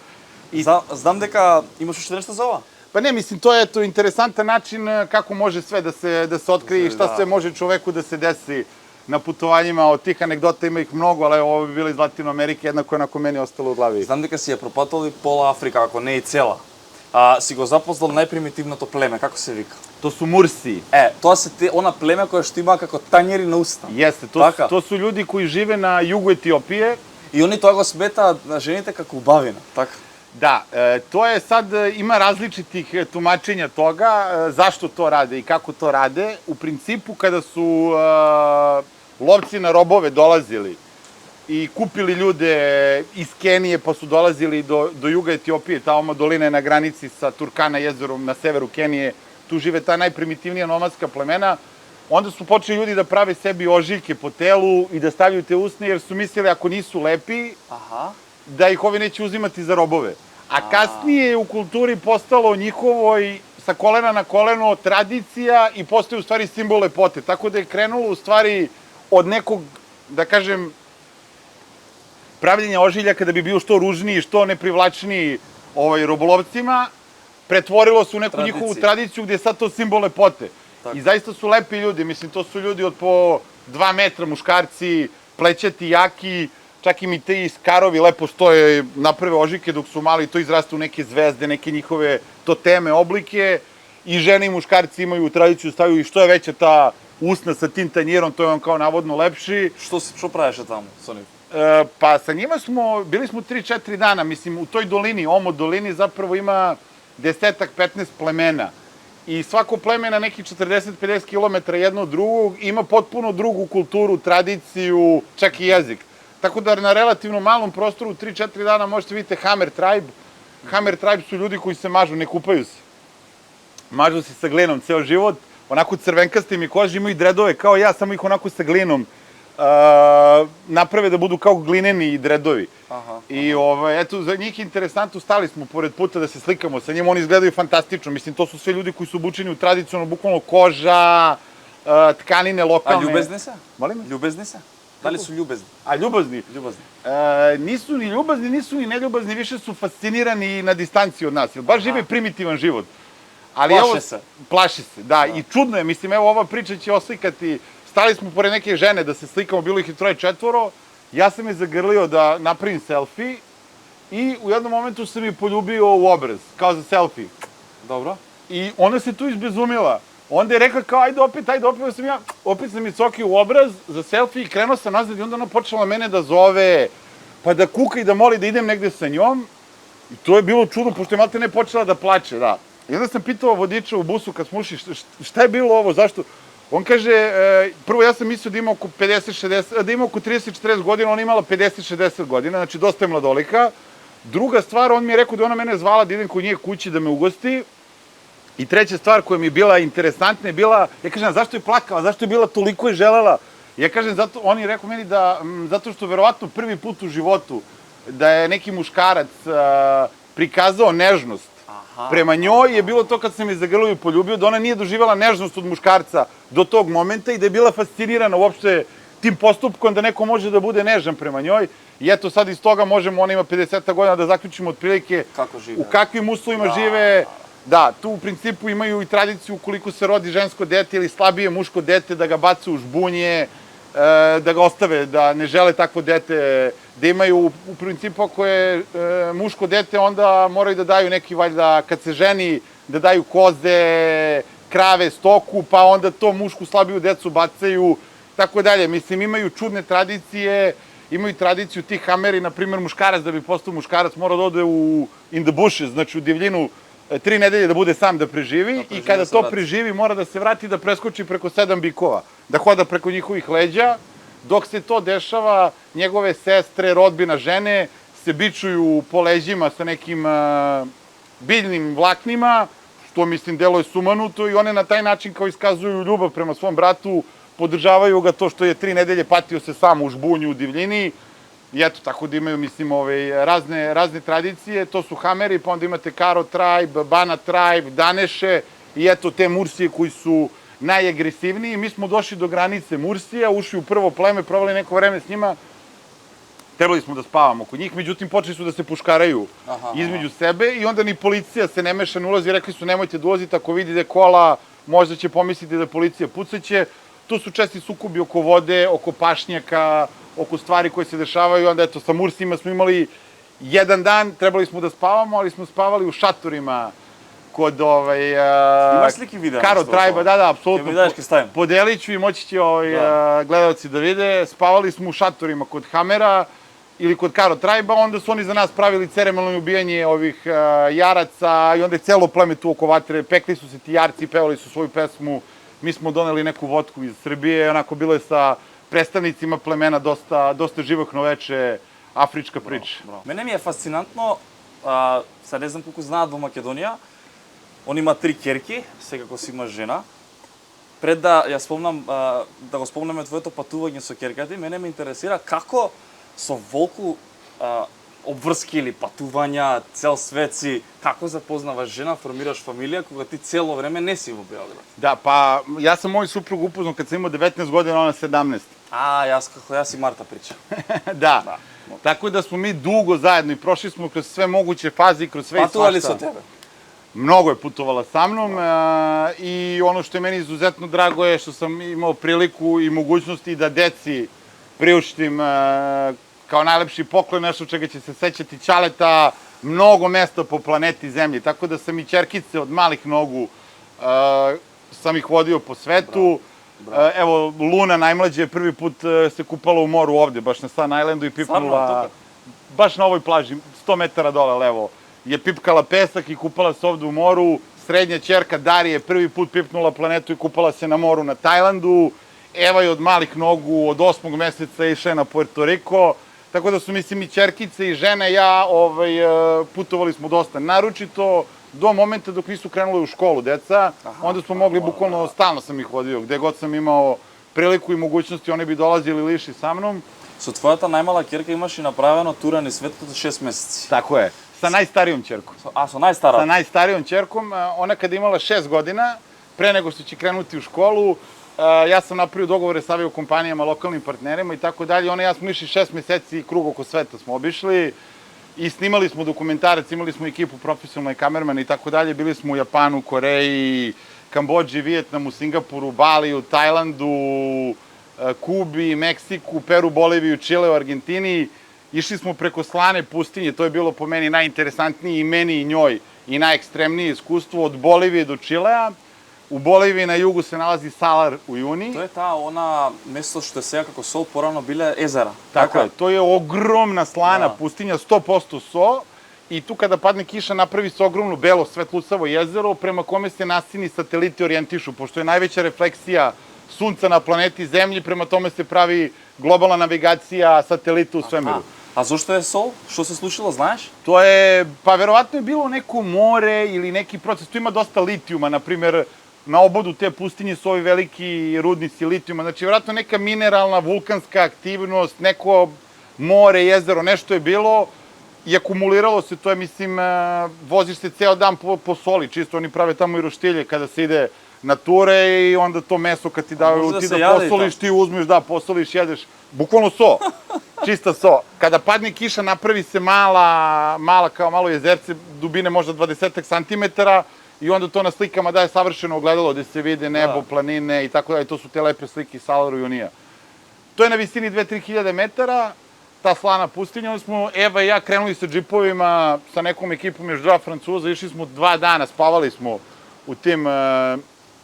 Знам дека имаш уште нешто за ова? Pa ne, mislim, to je interesantan način kako može sve da se otkrije i šta Da. sve može čoveku da se desi na putovanjima. Od tih anegdota ima ih mnogo, ali ovo bi bilo iz Latino Amerike, jednako je onako meni ostalo u glavi. Знам дека си ја пропатал и пола Африка, ако не и цела. Си го запознал најпримитивното племе, како се вика? To su Mursi. Тоа се она племе кое што има како тањери на уста. Jeste, Така. to su ljudi koji žive na jugu Etiopije. И они тоа го сметаат на жените како убавина, така? Da, to je sad, ima različitih tumačenja toga, zašto to rade i kako to rade. U principu, kada su lovci na robove dolazili i kupili ljude iz Kenije, pa su dolazili do juga Etiopije, tamo dolina je na granici sa Turkana jezerom na severu Kenije, tu žive ta najprimitivnija nomadska plemena, onda su počeli ljudi da prave sebi ožiljke po telu i da stavljaju te usne, jer su mislili ako nisu lepi, Аха. da ih ovi neće uzimati za robove. A kasnije je u kulturi postalo njihovoj sa kolena na koleno tradicija i postoje u stvari simbol lepote. Tako da je krenulo u stvari od nekog, da kažem, pravljenja ožiljaka da bi bio što ružniji, što neprivlačniji robolovcima, pretvorilo se u neku njihovu tradiciju gdje je sad to simbol lepote. Tako. I zaista su lepi ljudi, mislim, to su ljudi od po 2 metra, muškarci, plećati, jaki, čak i mi te iskarovi lepo stoje, naprave ožiljke dok su mali, to izraste u neke zvezde, neke njihove toteme, oblike, i žene i muškarci imaju tradiciju, stavaju i što je veća ta usna sa tim tanjirom, to je on kao navodno lepši. Што правеше таму со нив? Pa sa njima bili smo 3-4 dana, mislim, u toj dolini, Omo dolini, zapravo ima 10-15 plemena. I svako pleme na nekih 40-50 km jedno od drugog ima potpuno drugu kulturu, tradiciju, čak i jezik. Tako da na relativno malom prostoru u 3-4 dana možete vidjeti Hammer Tribe. Hammer Tribe su ljudi koji se mažu, ne kupaju se. Mažu se sa glinom ceo život, onako crvenkasti mi koži, imaju dredove kao ja, samo ih onako sa glinom naprave da budu kao glineni dredovi. I eto, za njih je interesantno, stali smo pored puta da se slikamo sa njima, oni izgledaju fantastično, mislim, to su sve ljudi koji su obučeni u tradicionalno, bukvalno koža, tkanine lokalne. А љубезни се? Molim? Љубезни се? Дали су љубезни? A ljubazni? Љубезни. Nisu ni ljubazni, nisu ni neljubazni, više su fascinirani na distanciji od nas, jer baš žive primitivan život. Ali Plaše se. Plaši se, da, i čudno je, mislim, evo ova priča će oslikati, stali smo pored neke žene da se slikamo, bilo ih je 3-4, ja sam je zagrlio da napravim selfie i u jednom momentu sam je poljubio u obraz, kao za selfie. Добро. I ona se tu izbezumila. Onda je rekla kao, ajde opet opet sam je cokio u obraz za selfie i krenuo sam nazad i onda ona počela mene da zove, pa da kuka i da moli da idem negde sa njom. I to je bilo čudno, pošto je malte ne počela da plače, da. I onda sam pitao vodiča u busu kad smo ušli, šta je bilo ovo, zašto? On kaže, prvo ja sam mislio da ima oko 50-60, da ima oko 30-40 godina, ona imala 50-60 godina, znači dosta je mladolika. Druga stvar, on mi je rekao da ona mene zvala da idem kod nje kući da me ugosti. I treća stvar koja mi je bila interesantna je bila, ja kažem, zašto je plakala, zašto je bila toliko je želela? Ja kažem, on je rekao meni da, zato što verovatno prvi put u životu da je neki muškarac prikazao nežnost prema njoj je bilo to kad sam je zagrlio i poljubio, da ona nije doživjela nežnost od muškarca do tog momenta i da je bila fascinirana uopšte tim postupkom da neko može da bude nežan prema njoj. I eto sad iz toga možemo, ona ima 50 godina, da zaključimo otprilike u kakvim uslovima žive. Da, tu u principu imaju i tradiciju ukoliko se rodi žensko dete ili slabije muško dete da ga bace u žbunje, da ga ostave, da ne žele takvo dete, da imaju u principu ako je muško dete onda moraju da daju neki valjda kad se ženi da daju koze, krave, stoku pa onda to mušku slabiju decu bacaju, tako dalje. Mislim imaju čudne tradicije, imaju tradiciju tih Hameri, na primjer muškarac da bi postao muškarac mora da ode u in the bushes, znači u divljinu 3 nedelje da bude sam da preživi i kada to preživi mora da se vrati da preskoči preko 7 bikova, da hoda preko njihovih leđa. Dok se to dešava, njegove sestre, rodbina žene se bičuju po leđima sa nekim biljnim vlaknima, što mislim deluje sumanuto i one na taj način kao iskazuju ljubav prema svom bratu, podržavaju ga to što je 3 nedelje patio se sam u žbunju, u divljini. I eto, tako da imaju, mislim, razne tradicije. To su Hameri, pa onda imate Karo tribe, Bana tribe, Daneše i eto te Mursije koji su najagresivniji. Mi smo došli do granice Mursija, ušli u prvo pleme, proveli neko vreme s njima. Trebali smo da spavamo kod njih, međutim počeli su da se puškaraju između sebe i onda ni policija se ne meša, ne ulazi, rekli su nemojte da ulazite, ako vidite kola, možda će pomisliti da policija pucaće. Tu su česti sukobi oko vode, oko pašnjaka, oko stvari koje se dešavaju, onda eto, sa Mursima smo imali jedan dan, trebali smo da spavamo, ali smo spavali u šatorima kod Ima sliki videa? Karo tribe, da, apsolutno. Mi daješ stavim. Podelit ću i moći će gledalci da vide. Spavali smo u šatorima kod Hamera ili kod Karo tribe, onda su oni za nas pravili ceremonalno ubijanje ovih jaraca i onda je celo pleme tu oko vatre, pekli su se ti jarci, pevali su svoju pesmu. Mi smo doneli neku vodku iz Srbije, onako bilo je sa predstavnicima plemena dosta živahno veče, afrička priča. Мене ми е фасцинантно, сега не знам колку знаат во Македонија, он има 3 керки, секако си има жена. Пред да ја спомнам, да го спомнеме твоето патување со керката, мене ме интересира како со волку обврски или патувања, цел свет си, како запознаваш жена, формираш фамилија, кога ти цело време не си во Белград? Da, pa ja sam moju suprugu upoznao kad sam imao 19 godina, ona 17. Јас и Марта прича. Da. Tako da smo mi dugo zajedno i prošli smo kroz sve moguće faze i kroz sve i svašta. Патували со тебе? Mnogo je putovala sa mnom i ono što je meni izuzetno drago je što sam imao priliku i mogućnosti da deci priuštim kao najlepši poklon, nešto čega će se sećati ćaleta, mnogo mesta po planeti Zemlji, tako da sam i ćerkice od malih nogu sam ih vodio po svetu. Evo, Luna najmlađa je prvi put se kupala u moru ovde, baš na Sun Islandu i pipnula, baš na ovoj plaži, 100 metara dole levo, je pipkala pesak i kupala se ovde u moru. Srednja ćerka Darija je prvi put pipnula planetu i kupala se na moru na Tajlandu. Eva je od malih nogu, od 8. meseca išla na Puerto Rico, tako da su, mislim, i ćerkice i žene, ja, putovali smo dosta, naročito do momenta dok nisu krenuli u školu deca, onda smo mogli, bukvalno, stalno sam ih vodio, gde god sam imao priliku i mogućnosti, oni bi dolazili ili išli sa mnom. Со твојата најмала керка имаш и направено тура низ светот од 6 месеци. Tako je, sa najstarijom ćerkom. Со најстара? Sa najstarijom ćerkom, ona kada je imala 6 godina, pre nego što će krenuti u školu, ja sam napravio dogovore sa aviokompanijama, lokalnim partnerima i tako dalje. Ona i ja smo išli 6 meseci, krug oko sveta smo obišli i snimali smo dokumentarac, imali smo ekipu profesionalne kamermane i tako dalje. Bili smo u Japanu, Koreji, Kambodži, Vijetnamu, Singapuru, Baliju, Tajlandu, Kubi, Meksiku, Peru, Boliviju, Čileu, Argentini. Išli smo preko slane pustinje, to je bilo po meni najinteresantnije i meni i njoj i najekstremnije iskustvo od Bolivije do Čilea. U Boliviji na jugu se nalazi Salar u Juni. Тоа е она место што е сега како сол, порано биле езера. Tako je, to je ogromna slana pustinja, 100% so. I tu kada padne kiša napravi se ogromno belo svetlucavo jezero prema kome se nasini sateliti orijentišu, pošto je najveća refleksija sunca na planeti Zemlji, prema tome se pravi globalna navigacija satelita u svemiru. A зошто е сол? Што се случило, знаеш? To je, pa verovatno je bilo neko more ili neki proces, tu ima dosta litijuma, na primer, na obodu te pustinje su ovi veliki rudnici litijuma, znači verovatno neka mineralna, vulkanska aktivnost, neko more, jezero, nešto je bilo i akumuliralo se, to je, mislim, voziš se ceo dan po soli, čisto oni prave tamo i roštilje kada se ide na ture i onda to meso kad ti daju, ti da posoliš, ti uzmeš, da, posoliš, jedeš, bukvalno so, čista so. Kada padne kiša napravi se mala kao malo jezerce, dubine možda 20 santimetara, i onda to na slikama daje savršeno ogledalo gde se vide nebo, planine i tako dalje. To su te lepe slike iz Salaru i Unija. To je na visini 2-3 hiljade metara, ta slana pustinja. Onda smo Eva i ja krenuli sa džipovima, sa nekom ekipom još 2 Francuza. Išli smo 2 dana, spavali smo u tim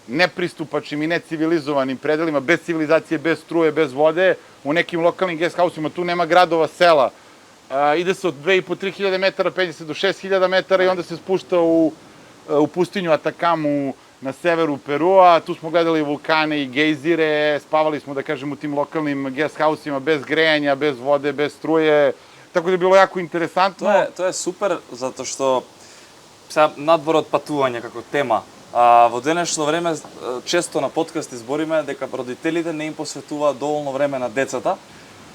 nepristupačnim i necivilizovanim predelima, bez civilizacije, bez struje, bez vode, u nekim lokalnim guest house-ima. Tu nema gradova, sela. Ide se od 2,5-3 hiljade metara, penje se do 6 hiljada metara i onda se spušta u pustinju Atakamu na severu Perua. Tu smo gledali vulkane i gejzire, spavali smo, da kažem, u tim lokalnim guest house-ima bez grejanja, bez vode, bez struje. tako da je bilo jako interesantno. Тоа е супер, затоа што сега надвор од патување како тема. Во денешно време често на подкасти збориме дека родителите не им посветуваат доволно време на децата.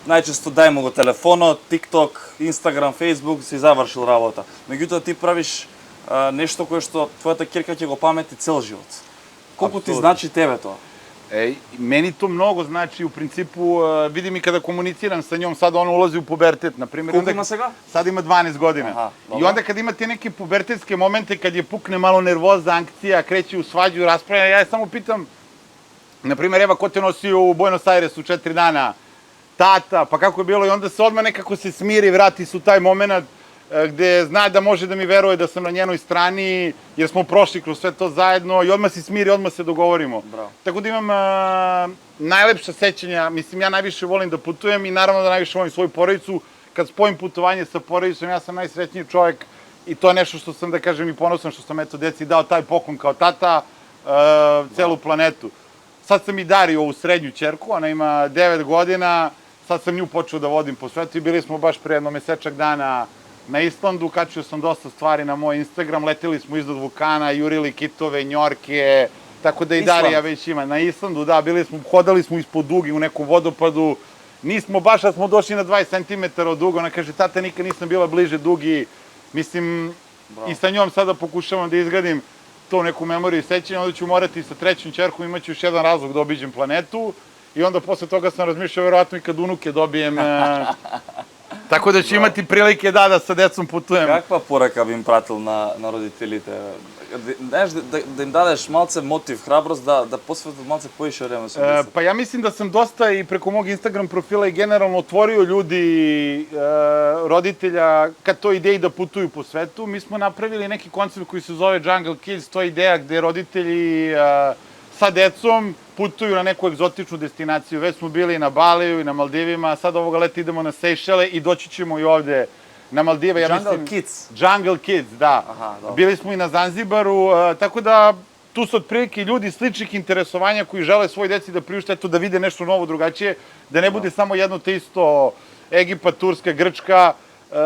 Најчесто дај му го телефонот, TikTok, Instagram, Facebook, си завршил работа. Меѓутоа ти правиш нешто кое што твојата ќерка ќе го памети цел живот. Колку ти значи тебе тоа? Meni to mnogo znači, u principu, vidim i kada komuniciram sa njom, sada ona ulazi u pubertet, na primjer. Koliko ima сега? Sad ima 12 godina. Aha, I onda kad imate neke pubertetske momente, kad je pukne malo nervoza, ankcija, kreće u svađu, raspravlja, ja je samo pitam, na primjer, Eva, ko te nosio u Buenos Airesu 4 dana? Tata, pa kako je bilo? I onda se odmah nekako se smiri, vrati se u taj moment gde zna da može da mi veruje da sam na njenoj strani, jer smo prošli kroz sve to zajedno i odmah se smiri, odmah se dogovorimo. Bravo. Tako da imam najlepša sećanja, mislim, ja najviše volim da putujem i naravno da najviše volim svoju porodicu. Kad spojim putovanje sa porodicom, ja sam najsrećniji čovjek i to je nešto što sam, da kažem, i ponosan što sam eto deci dao taj poklon kao tata, celu planetu. Sad sam i dario ovu srednju ćerku, ona ima 9 godina, sad sam nju počeo da vodim po svetu i bili smo baš pre jednomesečak dana na Islandu, kačio sam dosta stvari na moj Instagram, leteli smo iznad vulkana, jurili kitove, njorke, tako da i Darija već ima. Na Islandu, da, hodali smo ispod dugi u nekom vodopadu, nismo baš, a smo došli na 20 cm od duga, ona kaže, tata, nikad nisam bila bliže dugi, mislim, i sa njom sada pokušavam da izgradim to neku memoriju i sećanja, onda ću morati sa trećom ćerkom, imaću još jedan razlog da obiđem planetu, i onda posle toga sam razmišljao, verovatno i kad unuke dobijem. Tako da ću imati prilike da sa decom putujem. Каква порака би им пратил на родителите? Знаеш, да им дадеш малце мотив, храброст, да посветат малце повише време со децата? Pa ja mislim da sam dosta i preko mog Instagram profila i generalno otvorio ljudi, roditelja, kad to ideji da putuju po svetu. Mi smo napravili neki koncept koji se zove Jungle Kids, to je ideja gde roditelji sa decom putuju na neku egzotičnu destinaciju. Već smo bili na Baliju i na Maldivima, sad ovoga leta idemo na Sejšele i doći ćemo i ovde na Maldive. Jungle Kids? Jungle Kids, da. Aha, dobro. Bili smo i na Zanzibaru, tako da tu su otprilike ljudi sličnih interesovanja koji žele svoj deci da priušte, eto da vide nešto novo, drugačije, da ne bude samo jedno te isto Egipat, Turska, Grčka,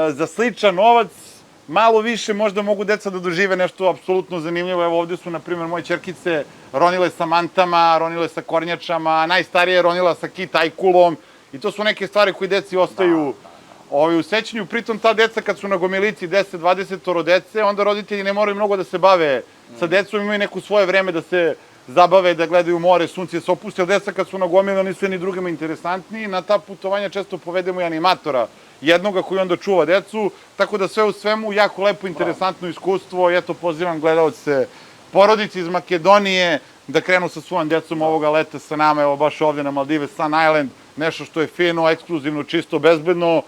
za sličan novac. Malo više možda mogu deca da dožive nešto apsolutno zanimljivo. Evo ovde su, na primjer, moje ćerkice ronile sa mantama, ronile sa kornjačama, najstarija je ronila sa kit ajkulom i to su neke stvari koje deci ostaju u sećanju. Pritom ta deca kad su na gomilici 10-20 dece, onda roditelji ne moraju mnogo da se bave sa decom, imaju neko svoje vreme da se zabave, da gledaju more, sunce se opusti, ali deca kad su na gomili, oni su jedni drugima interesantni. Na ta putovanja često povedemo i animatora, jednoga koji onda čuva decu, tako da sve u svemu jako lepo, interesantno iskustvo i eto pozivam gledalce porodice iz Makedonije da krenu sa svojom decom ovoga leta sa nama, evo baš ovde na Maldive, Sun Island, nešto što je fino, ekskluzivno, čisto, bezbedno,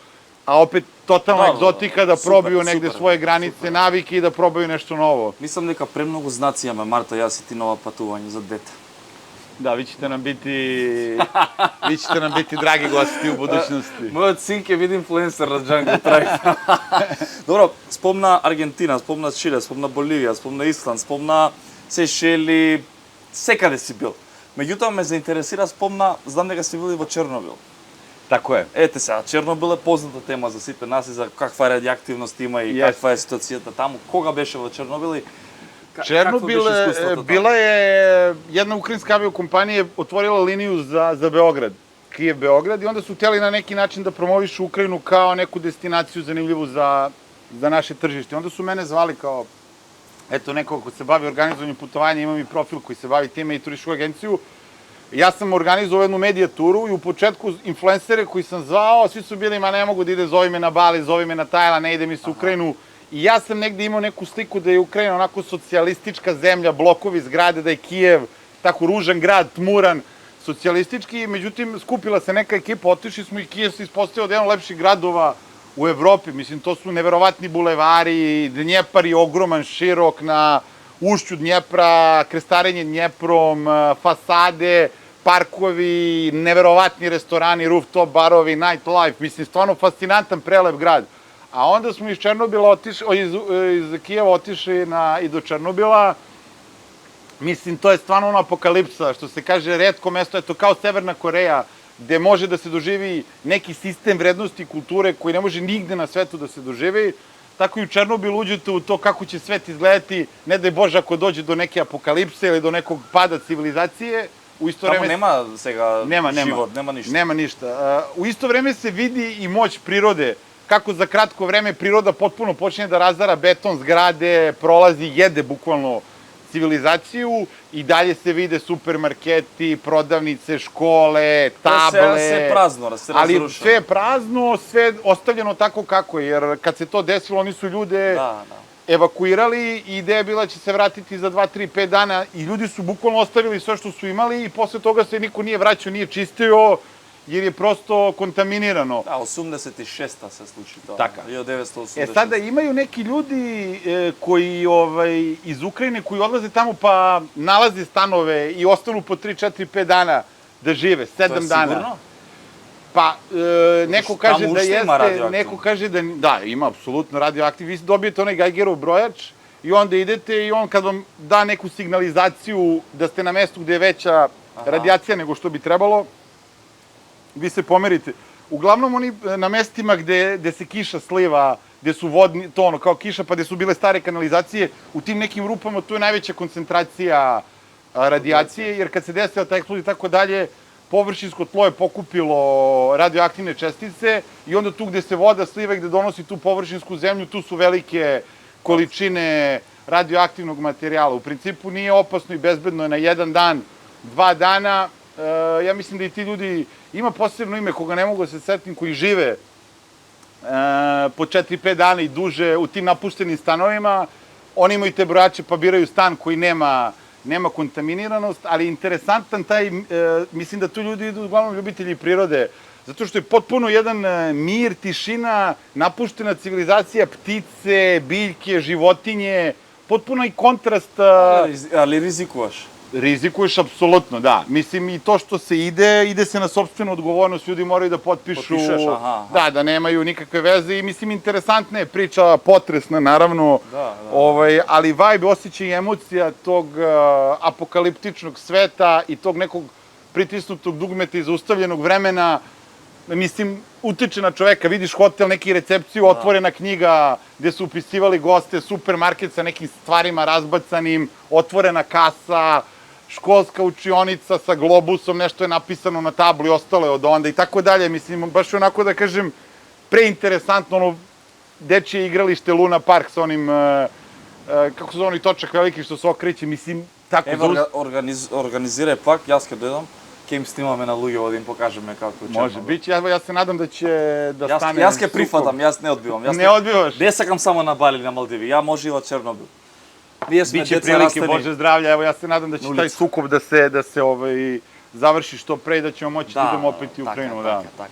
a opet totalna egzotika da probaju negde svoje granice, navike i da probaju nešto novo. Мислам дека премногу знаци имаме, Марта, јас и ти на ова патување за дете. Da, vi ćete nam biti dragi gosti u budućnosti. Мојот син ќе биде инфлуенсер на Jungle Tribe. Добро, спомна Аргентина, спомна Чиле, спомна Боливија, спомна Исланд, спомна Сејшели, секаде си бил. Меѓутоа ме заинтересира, спомна, знам дека си бил и во Чернобил. Tako je. Ете сега, Чернобил е позната тема за сите нас и за каква радиоактивност има и каква е ситуацијата таму. Кога беше во Чернобил и Černobil, bila je jedna ukrajinska aviokompanija otvorila liniju za Beograd, Kijev-Beograd, i onda su htjeli na neki način da promovišu Ukrajinu kao neku destinaciju zanimljivu za naše tržište. Onda su mene zvali kao, eto, neko ko se bavi organizovanjem putovanja, imam i profil koji se bavi time i turističku agenciju. Ja sam organizovao jednu medijaturu i u početku influencere koji sam zvao, svi su bili, ma ne mogu da ide, zovi me na Bali, zovi me na Tajland, ne ide mi se u Ukrajinu. I ja sam negde imao neku sliku da je Ukrajina onako socijalistička zemlja, blokovi, zgrade, da je Kijev tako ružan grad, tmuran, socijalistički. Međutim, skupila se neka ekipa, otišli smo i Kijev se ispostavio od jedan od lepših gradova u Evropi. Mislim, to su neverovatni bulevari, Dnjepar je ogroman, širok, na ušću Dnjepra, krestarenje Dnjeprom, fasade, parkovi, neverovatni restorani, rooftop barovi, nightlife. Mislim, stvarno fascinantan, prelep grad. A onda smo iz Kijeva otišli i do Černobila. Mislim, to je stvarno ona apokalipsa, što se kaže, retko mesto, eto, kao Severna Koreja, gde može da se doživi neki sistem vrednosti i kulture koji ne može nigde na svetu da se doživi, tako i u Černobil uđete u to kako će svet izgledati, ne daj Bože ako dođe do neke apokalipse ili do nekog pada civilizacije. U isto Tamo vreme nema сега život, nema ništa. Nema ništa. U isto vreme se vidi i moć prirode, kako za kratko vreme priroda potpuno počinje da razara beton, zgrade, prolazi, jede bukvalno civilizaciju i dalje se vide supermarketi, prodavnice, škole, table. Sve je prazno, se razrušeno. Ali sve je prazno, sve ostavljeno tako kako je, jer kad se to desilo, oni su ljude evakuirali i ideja je bila da će se vratiti za 2, 3, 5 dana i ljudi su bukvalno ostavili sve što su imali i posle toga se niko nije vraćao, nije čistio, jer je prosto kontaminirano. Da, 86-ta se sluči to. Tako. 1986. Sada imaju neki ljudi koji iz Ukrajine koji odlaze tamo pa nalaze stanove i ostanu po 3, 4, 5 dana da žive, 7 dana. To je sigurno? Pa, neko kaže da jeste, neko kaže da, ima apsolutno radioaktiv. Vi dobijete onaj Geigerov brojač i onda idete i on kad vam da neku signalizaciju da ste na mestu gde je veća radijacija nego što bi trebalo, vi se pomerite. Uglavnom oni na mestima gde se kiša sliva, gde su vodni, to ono kao kiša, pa gde su bile stare kanalizacije, u tim nekim rupama tu je najveća koncentracija radijacije, jer kad se desila ta eksplozija i tako dalje, površinsko tlo je pokupilo radioaktivne čestice i onda tu gde se voda sliva i gde donosi tu površinsku zemlju, tu su velike količine radioaktivnog materijala. U principu nije opasno i bezbedno je na 1 dan, 2 dana. Ja mislim da i ti ljudi, ima posebno ime koga ne mogu da se setim, koji žive po 4-5 dana i duže u tim napuštenim stanovima. Oni imaju te brojače pa biraju stan koji nema kontaminiranost, ali interesantan taj, mislim da tu ljudi idu uglavnom ljubitelji prirode, zato što je potpuno jedan mir, tišina, napuštena civilizacija, ptice, biljke, životinje, potpuno i kontrast. Ali rizikuješ? Rizikuješ, apsolutno, da. Mislim, i to što se ide se na sopstvenu odgovornost, ljudi moraju da potpišu, da nemaju nikakve veze i mislim, interesantna je priča, potresna, naravno, ali vibe, osjećaj i emocija tog apokaliptičnog sveta i tog nekog pritisnutog dugmeta i zaustavljenog vremena, mislim, utiče na čoveka, vidiš hotel, neki recepciju, otvorena knjiga gde su upisivali goste, supermarket sa nekim stvarima razbacanim, otvorena kasa, školska učionica sa globusom, nešto je napisano na tablu i ostalo je od onda i tako dalje. Mislim, baš onako da kažem, preinteresantno, ono, dečije igralište Luna Park sa onim, kako se zove, oni točak veliki što se okreće, mislim, tako... Evo, organiziraj pak, jaz kad dojdam, ќе им снимаме на луѓе, да им покажеме како е Чернобил. Може, биće, јас се надам да ќе да стане... Јас ќе прифатам, јас не одбивам. Не одбиваш? Не сакам само на Бали, на Малдиви, ја може и во Чернобил. Biće prilike, Bože zdravlja, evo ja se nadam da će taj sukob da se završi što pre i da ćemo moći da idemo opet u Ukrajinu. Така.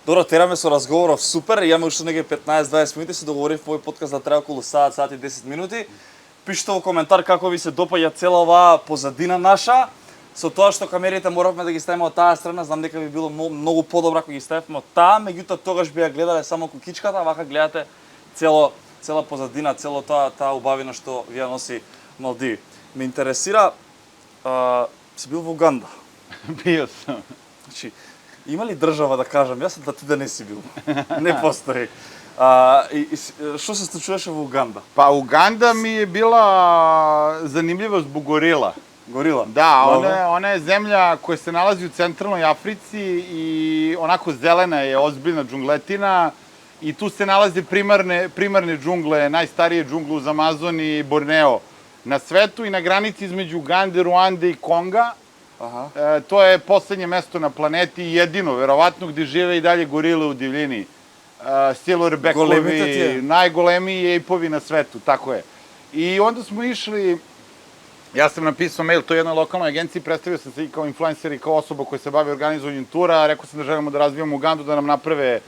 Добро, тераме со разговоров супер, имаме уште неге 15-20 минути, се договорив во овој подкаст да трае околу сат и 10 минути. Пишете во коментар како ви се допаѓа цела оваа позадина наша. Со тоа што камерите моравме да ги ставиме од таа страна, знам дека би било многу подобро ако ги ставиме од таа, меѓутоа тогаш би ја гледале само кукичката, вака гледате цела позадина, цела таа убавина што ви ја носи Малдиви. Ме интересира, си бил во Уганда. Био сум. Значи, има ли држава да кажам, јас да ти да не си бил? Не постои. Што се случуваше во Уганда? Па Уганда ми je bila zanimljiva zbog gorila. Gorila? Da, ona je zemlja koja se nalazi u centralnoj Africi i onako zelena je, ozbiljna džungletina i tu se nalaze primarne džungle, najstarije džungle uz Amazoni i Borneo na svetu i na granici između Ugande, Ruande i Konga. To je poslednje mesto na planeti i jedino, verovatno, gde žive i dalje gorile u divljini. Silverbackovi, najgolemiji ejpovi na svetu, tako je. I onda smo išli, ja sam napisao mail, to je jednoj lokalnoj agenciji, predstavio sam se i kao influencer i kao osoba koja se bavi organizovanjem tura, rekao sam da želimo da razvijamo Ugandu, da nam naprave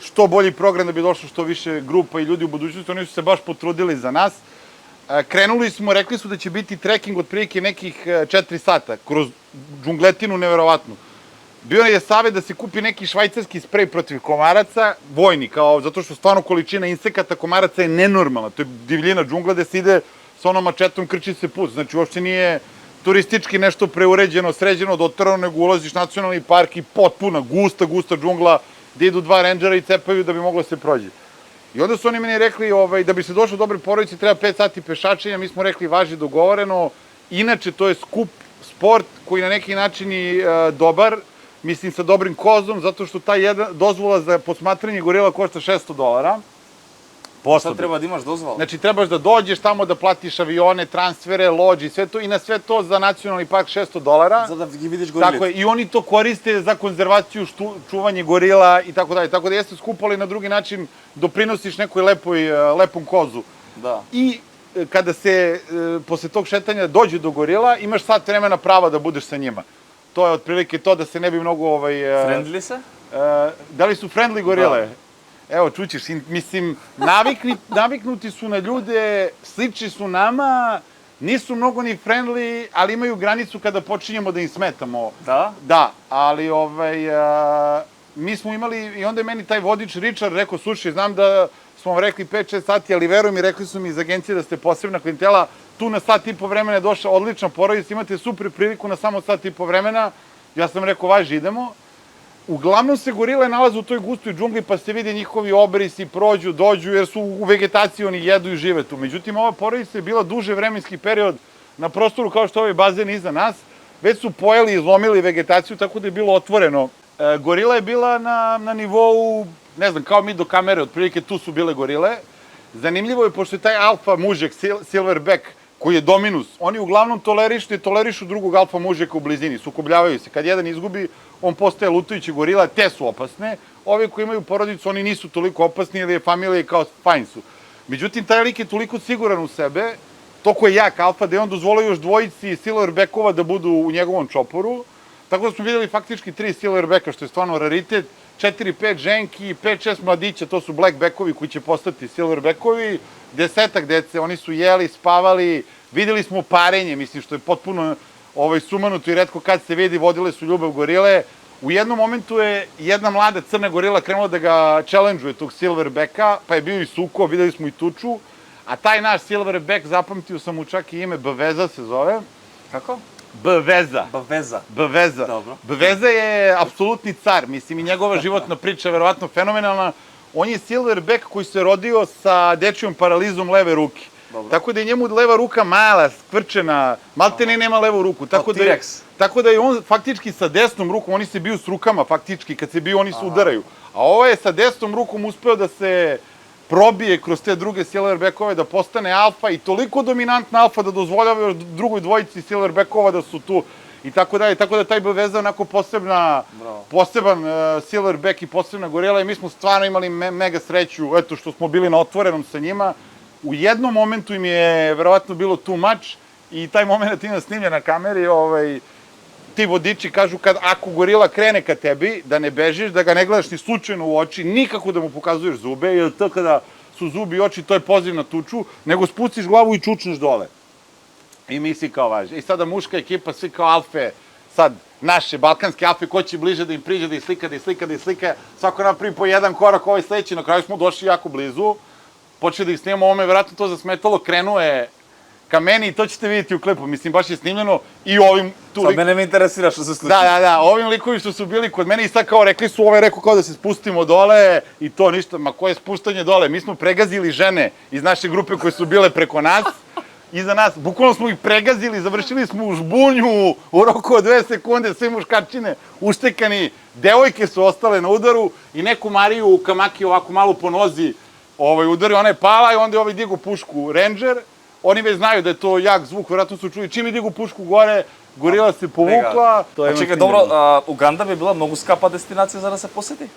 što bolji program, da bi došlo što više grupa i ljudi u budućnosti, oni su se baš potrudili za nas. Krenuli smo, rekli su da će biti trekking od prilike nekih 4 sata, kroz džungletinu neverovatnu. Bio je savjet da se kupi neki švajcarski sprej protiv komaraca, vojni, zato što stvarno količina insekata komaraca je nenormalna, to je divljina džungla gde se ide sa onom mačetom krči se put, znači uopšte nije turistički nešto preuređeno, sređeno, dotrano, nego ulaziš nacionalni park i potpuna, gusta džungla, gde idu dva rendžera i cepaju da bi moglo se prođe. I onda su oni meni rekli da bi se došlo dobre porodice treba 5 sati pešačenja, mi smo rekli važi dogovoreno, inače to je skup sport koji na neki način je dobar, mislim sa dobrim kozom, zato što ta dozvola za posmatranje gorila košta $600. Sad treba da imaš dozvolu. Znači, trebaš da dođeš tamo da platiš avione, transfere, lođi, sve to i na sve to za nacionalni park $600. Za da gi vidiš gorilite. Tako je, i oni to koriste za konzervaciju, čuvanje gorila i tako dalje. Tako da jeste skupo, ali na drugi način doprinosiš nekoj lepom kozu. Da. I kada se posle tog šetanja dođe do gorila, imaš sat vremena prava da budeš sa njima. To je otprilike to da se ne bi mnogo... Friendly se? Da li su friendly gorile? Evo, čućeš, mislim, naviknuti su na ljude, slični su nama, nisu mnogo ni friendly, ali imaju granicu kada počinjemo da im smetamo. Da? Da, ali mi smo imali, i onda je meni taj vodič Richard rekao, slušaj, znam da smo vam rekli 5-6 sati, ali veruj mi, rekli su mi iz agencije da ste posebna klijentela, tu na sat i po vremena je došla odlična porodica, imate super priliku na samo sat i po vremena, ja sam rekao, važi, idemo. Uglavnom se gorile nalaze u toj gustoj džungli, pa se vide njihovi obrisi, prođu, dođu, jer su u vegetaciji, oni jedu i žive tu. Međutim, ova porodica je bila duže vremenski period na prostoru kao što je ovaj bazen iza nas, već su pojeli i izlomili vegetaciju, tako da je bilo otvoreno. Gorila je bila na nivou, ne znam, kao mi do kamere, otprilike tu su bile gorile. Zanimljivo je, pošto je taj alfa mužek, silverback, koji je dominus, oni uglavnom tolerišu drugog alfa mužeka u blizini, sukobljavaju se. Kad jedan izgubi, on postaje lutajući gorila, te su opasne. Ovi koji imaju porodicu, oni nisu toliko opasni, ili je familija kao fajn su. Međutim, taj lik je toliko siguran u sebe, toliko je jak alfa, da je on dozvolio još dvojici silverbackova da budu u njegovom čoporu. Tako da smo videli faktički 3 silverbacka, što je stvarno raritet, 4-5 ženki, 5-6 mladića, to su blackbackovi koji će postati silverbackovi, 10 dece, oni su jeli, spavali, videli smo parenje, mislim, što je potpuno sumanuto i retko kad se vidi, vodile su ljubav gorile. U jednom momentu je jedna mlada crna gorila krenula da ga challenge-uje tog silverbacka, pa je bio i suko, videli smo i tuču, a taj naš silverback, zapamtio sam mu čak i ime, Bveza se zove. Kako? Bveza. Bveza. Dobro. Bveza je apsolutni car, mislim, i njegova životna priča je verovatno fenomenalna. On je silverback koji se rodio sa dečijom paralizom leve ruke. Dobro. Tako da je njemu leva ruka mala, skvrčena, maltene nema levu ruku. Tako da je on faktički sa desnom rukom, oni se biju s rukama faktički, kad se biju oni se udaraju. A ovo je sa desnom rukom uspeo da se probije kroz te druge silverbackove, da postane alfa i toliko dominantna alfa da dozvoljava još drugoj dvojici silverbackova da su tu i tako dalje. Tako da taj Bveza je onako poseban silverback i posebna gorila i mi smo stvarno imali mega sreću, eto, što smo bili na otvorenom sa njima. U jednom momentu im je verovatno bilo too much i taj moment ima snimljen na kameri, ti vodiči kažu ako gorila krene ka tebi, da ne bežiš, da ga ne gledaš ni slučajno u oči, nikako da mu pokazuješ zube, jer to kada su zubi i oči, to je poziv na tuču, nego spustiš glavu i čučneš dole. I mi svi kao važi. I sada muška ekipa, svi kao alfe, sad naše balkanske alfe, ko će bliže da im priđe, da ih slika, svako napravi po jedan korak, ovaj sledeći, na kraju smo došli jako blizu, počeli da ih snimamo, ovo me vjerojatno to zasmetalo, krenuo je ka meni i to ćete vidjeti u klipu, mislim, baš je snimljeno i ovim tu... Sad mene me interesira što se sluči. Da, ovim likovi što su bili kod mene i sad kao rekli su, rekao kao da se spustimo dole i to ništa, ma koje spuštanje dole, mi smo pregazili žene iz naše grupe koje su bile preko nas, iza nas, bukvalno smo ih pregazili, završili smo u žbunju u roku od 2 sekunde, sve muškarčine uštekani, devojke su ostale na udaru i neku Mariju u kamaki ovako malo po nozi udario, ona je pala i onda je digu pušku Ranger. Oni već znaju da je to jak zvuk, vjerojatno su čuli. Čim je digu pušku gore, gorila se povukla. A čekaj, dobro, Uganda bi bila mnogo skapa destinacija za da se poseti?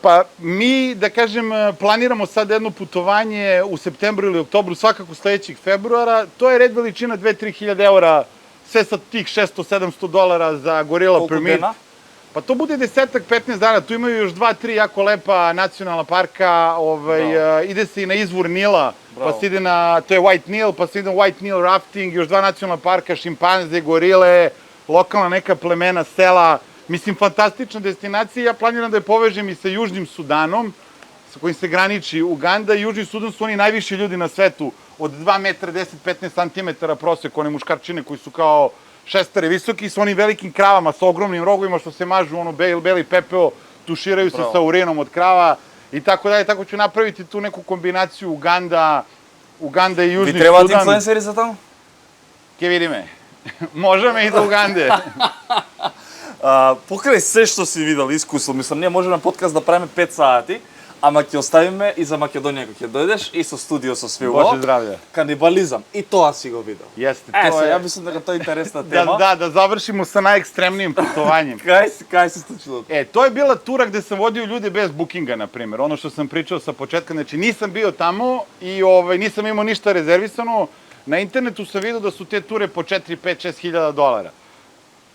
Pa mi, da kažem, planiramo sad jedno putovanje u septembru ili oktobru, svakako sledećeg februara. To je red veličina 2-3 hiljade eura, sve sa tih $600-700 za gorila permit. Koliko dana? Pa to bude 10-15 dana, tu imaju još 2-3 jako lepa nacionalna parka, ide se i na izvor Nila, pa se ide na, to je White Nile, pa se ide na White Nile rafting, još 2 nacionalna parka, šimpanze, gorile, lokalna neka plemena, sela, mislim, fantastična destinacija. Ja planiram da je povežem i sa Južnim Sudanom, sa kojim se graniči Uganda i Južni Sudan su oni najviši ljudi na svetu, od 2 metra 10-15 centimetara prosek, one muškarčine koji su kao šestare visoki, sa onim velikim kravama, sa ogromnim rogovima što se mažu, ono, beli pepeo, tuširaju se sa urinom od krava i tako dalje. Tako ću napraviti tu neku kombinaciju Uganda i Južni Sudan. Vi trebate influenceri za tamo? Ke vidi me. Možeme i do Ugande. Покрај се што си видел, искусил, мислам, ние можеме подкаст да правиме 5 сати, ама ќе оставиме и за Македонија кога ќе дојдеш и со студио со све Боже здравје. Канибализам. И тоа си го видел. Јесте, тоа е. Ја мислам дека тоа е интересна тема. Да завршимо sa најекстремнијим путувањем. Кај се случило? To je bila tura gde sam vodio ljude bez bookinga, na primjer. Ono što sam pričao sa početka, znači nisam bio tamo i nisam imao ništa rezervisano. Na internetu sam vidio da su te ture po 4, 5, 6 hiljada dolara.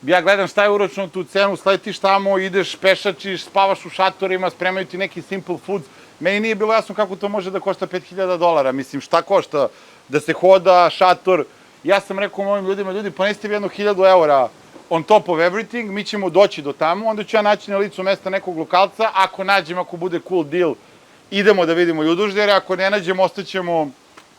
Ja gledam šta je uračeno tu cenu, sletiš tamo, ideš, pešačiš, spavaš u šatorima, spremaju ti neki simple foods. Meni nije bilo jasno kako to može da košta 5.000 dolara. Mislim, šta košta? Da se hoda, šator. Ja sam rekao mojim ljudima, ljudi, ponesite vi 1.000 eura on top of everything, mi ćemo doći do tamo, onda ću ja naći na licu mesta nekog lokalca, ako nađem, ako bude cool deal, idemo da vidimo Ljudoždere, ako ne nađemo, ostaćemo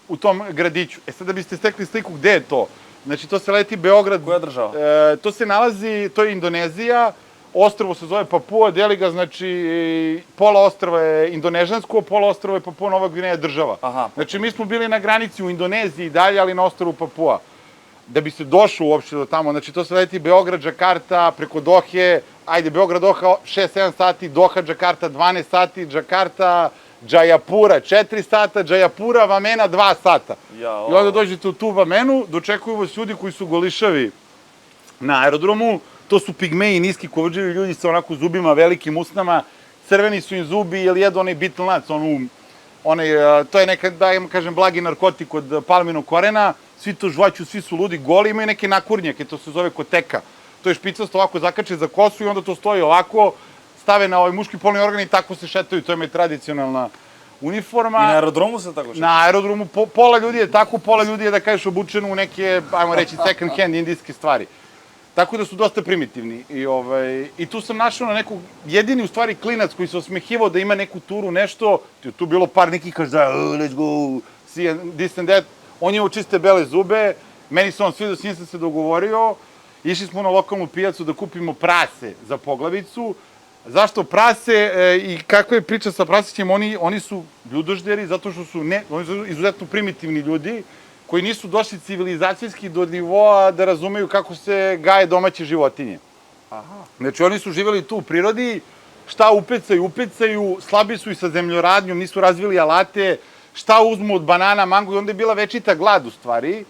u tom gradiću. Sad da biste stekli sliku, gde je to? Znači, to se leti Beograd. Koja država? To se nalazi, to je Indonezija, ostrvo se zove Papua, deli ga, znači, pola ostrva je indonežansko, pola ostrva je Papua Nova Gvineja država. Znači, mi smo bili na granici u Indoneziji i dalje, ali na ostrvu Papua. Da bi se došlo uopšte do tamo, znači, to se leti Beograd, Džakarta, preko Dohe, ajde, Beograd, Doha 6-7 sati, Doha, Džakarta 12 sati, Džakarta, Džajapura 4 sata, Džajapura, Vamena 2 sata. I onda dođete u tu Vamenu, dočekuju vas ljudi koji su golišavi na aerodromu, to su pigmeji, niski kovrđevi ljudi sa onako zubima, velikim usnama, crveni su im zubi, jer jedu onaj bitlnac, to je neka, da im kažem, blagi narkotik od palminog korena, svi to žvaću, svi su ludi, goli, imaju neke nakurnjake, to se zove koteka. To je špicasto ovako zakače za kosu i onda to stoji ovako, stave na ovaj muški polni organ i tako se šetaju, to je tradicionalna uniforma. I na aerodromu se tako šetaju? Na aerodromu, pola ljudi je tako, pola ljudi je, da kažeš, obučeno u neke, ajmo reći, second hand indijske stvari. Tako da su dosta primitivni. I tu sam našao na nekog, jedini u stvari klinac koji se osmehivao da ima neku turu, nešto, tu bilo par nekih kaže da, let's go, see this and that. On je imao čiste bele zube, meni se on svidio, s njim sam se dogovorio, išli smo na lokalnu pijacu da kupimo prase za poglavicu. Zašto prase i kakva je priča sa prasićem, oni su ljudožderi zato što su izuzetno primitivni ljudi koji nisu došli civilizacijski do nivoa da razumeju kako se gaje domaće životinje. Znači, oni su živjeli tu u prirodi, šta upecaju, slabi su i sa zemljoradnjom, nisu razvili alate, šta uzmu od banana, mango i onda je bila večita glad u stvari.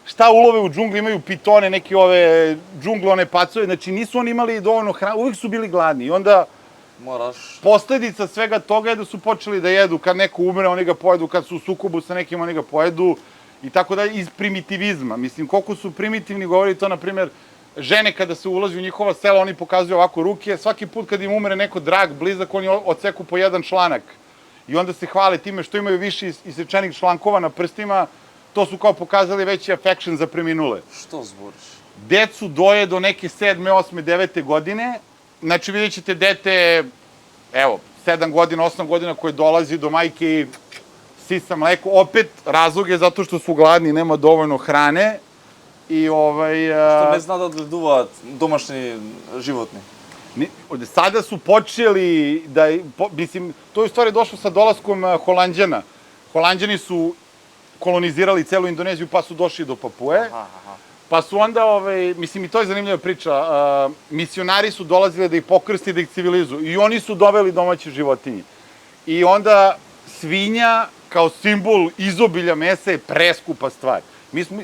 Šta ulove u džungli, imaju pitone, neke ove džungle, one pacove, znači nisu oni imali dovoljno hrane, uvijek su bili gladni i onda posledica svega toga je da su počeli da jedu, kad neko umre oni ga pojedu, kad su u sukobu sa nekim oni ga pojedu i tako dalje, iz primitivizma. Mislim, koliko su primitivni, govori to, na primjer, žene kada se ulazi u njihova sela, oni pokazuju ovako ruke, svaki put kad im umre neko drag, blizak, oni odseku po jedan članak i onda se hvale time što imaju više isečenih člankova na prstima. To su kao pokazali veći affection za preminule. Što zboriš? Decu doje do neke 7, 8, 9 godine. Znači, vidjet ćete dete, evo, 7 godina, 8 godina koje dolazi do majke i sisa mleko. Opet, razlog je zato što su gladni, nema dovoljno hrane. Što ne zna da odgledуваат домашни životni? Sada su počeli da, mislim, to je u stvari došlo sa dolaskom Holanđana. Holanđani su kolonizirali celu Indoneziju, pa su došli do Papue. Pa su onda, mislim, i to je zanimljiva priča, misionari su dolazili da ih pokrsti, da ih civilizuju. I oni su doveli domaće životinje. I onda svinja, kao simbol izobilja mesa, je preskupa stvar.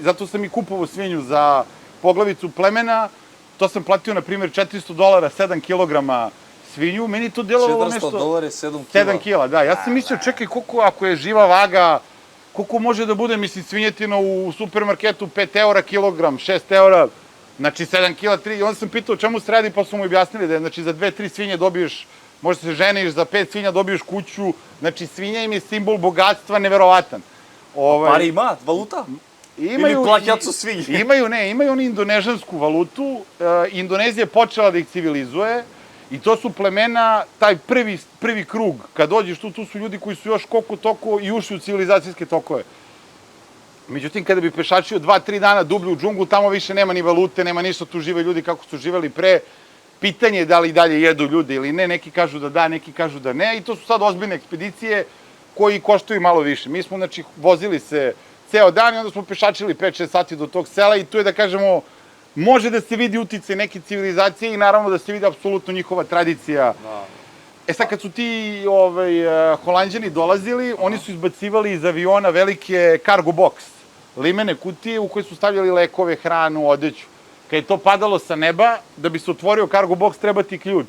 Zato sam i kupovao svinju za poglavicu plemena. To sam platio, na primjer, $400, 7 kilograma svinju. Meni to djelovalo nešto... $400, 7 kila. 7 kila, da. Ja sam mislio, čekaj, koliko, ako je živa vaga, koliko može da bude, mislim, svinjetina u supermarketu 5 eura kilogram, 6 eura, znači 7 kila, 3. I onda sam pitao čemu se radi, pa su mu objasnili da je, znači, za 2-3 svinje dobiješ, možda se ženiš, za 5 svinja dobiješ kuću, znači, svinja im je simbol bogatstva neverovatan. Pari ima? Valuta? Ili plaćat su svinje? Imaju oni indonežansku valutu, Indonezija je počela da ih civilizuje i to su plemena, taj prvi krug, kad dođeš tu su ljudi koji su još koliko toko i ušli u civilizacijske tokove. Međutim, kada bi pešačio 2-3 dana dublje u džunglu, tamo više nema ni valute, nema ništa, tu žive ljudi kako su živeli pre. Pitanje je da li dalje jedu ljudi ili ne, neki kažu da, neki kažu da ne, i to su sad ozbiljne ekspedicije koji koštaju malo više. Mi smo, znači, vozili se ceo dan i onda smo pešačili 5-6 sati do tog sela i tu je, da kažemo, može da se vidi uticaj neke civilizacije i naravno da se vidi apsolutno njihova tradicija. E sad, kad su ti Holanđani dolazili, oni su izbacivali iz aviona velike cargo box, limene kutije u koje su stavljali lekove, hranu, odeću. Kad je to padalo sa neba, da bi se otvorio cargo box, treba ti ključ.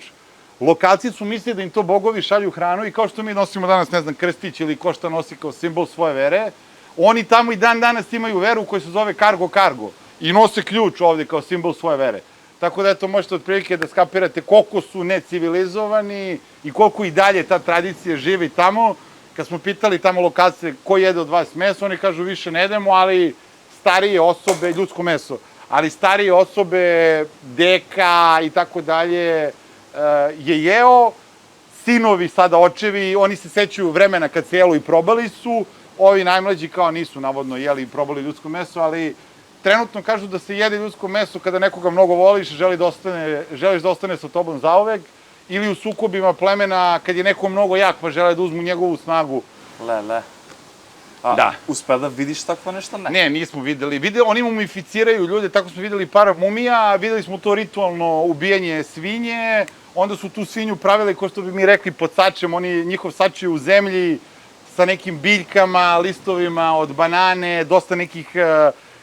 Lokalci su mislili da im to bogovi šalju hranu i kao što mi nosimo danas, ne znam, krstić ili ko šta nosi kao simbol svoje vere, oni tamo i dan danas imaju veru koja se zove cargo i nose ključ ovde kao simbol svoje vere. Tako da, eto, možete otprilike da skapirate koliko su necivilizovani i koliko i dalje ta tradicija živi tamo. Kad smo pitali tamo lokalce ko jede od vas meso, oni kažu više ne jedemo, ali starije osobe, ljudsko meso, ali starije osobe, deka i tako dalje je jeo, sinovi, sada očevi, oni se sećaju vremena kad se jelo i probali su, ovi najmlađi kao nisu navodno jeli i probali ljudsko meso, ali trenutno kažu da se jede ljudsko meso kada nekoga mnogo voliš, želiš da ostane sa tobom zauvek, ili u sukobima plemena kad je neko mnogo jak pa žele da uzmu njegovu snagu. Da. Uspeo da vidiš takva nešto? Ne. Ne, nismo videli. Oni mumificiraju ljude, tako smo videli par mumija, videli smo to ritualno ubijanje svinje, onda su tu svinju pravili, ko što bi mi rekli, pod sačem, njihov sač je u zemlji, sa nekim biljkama, listovima od banane, dosta nekih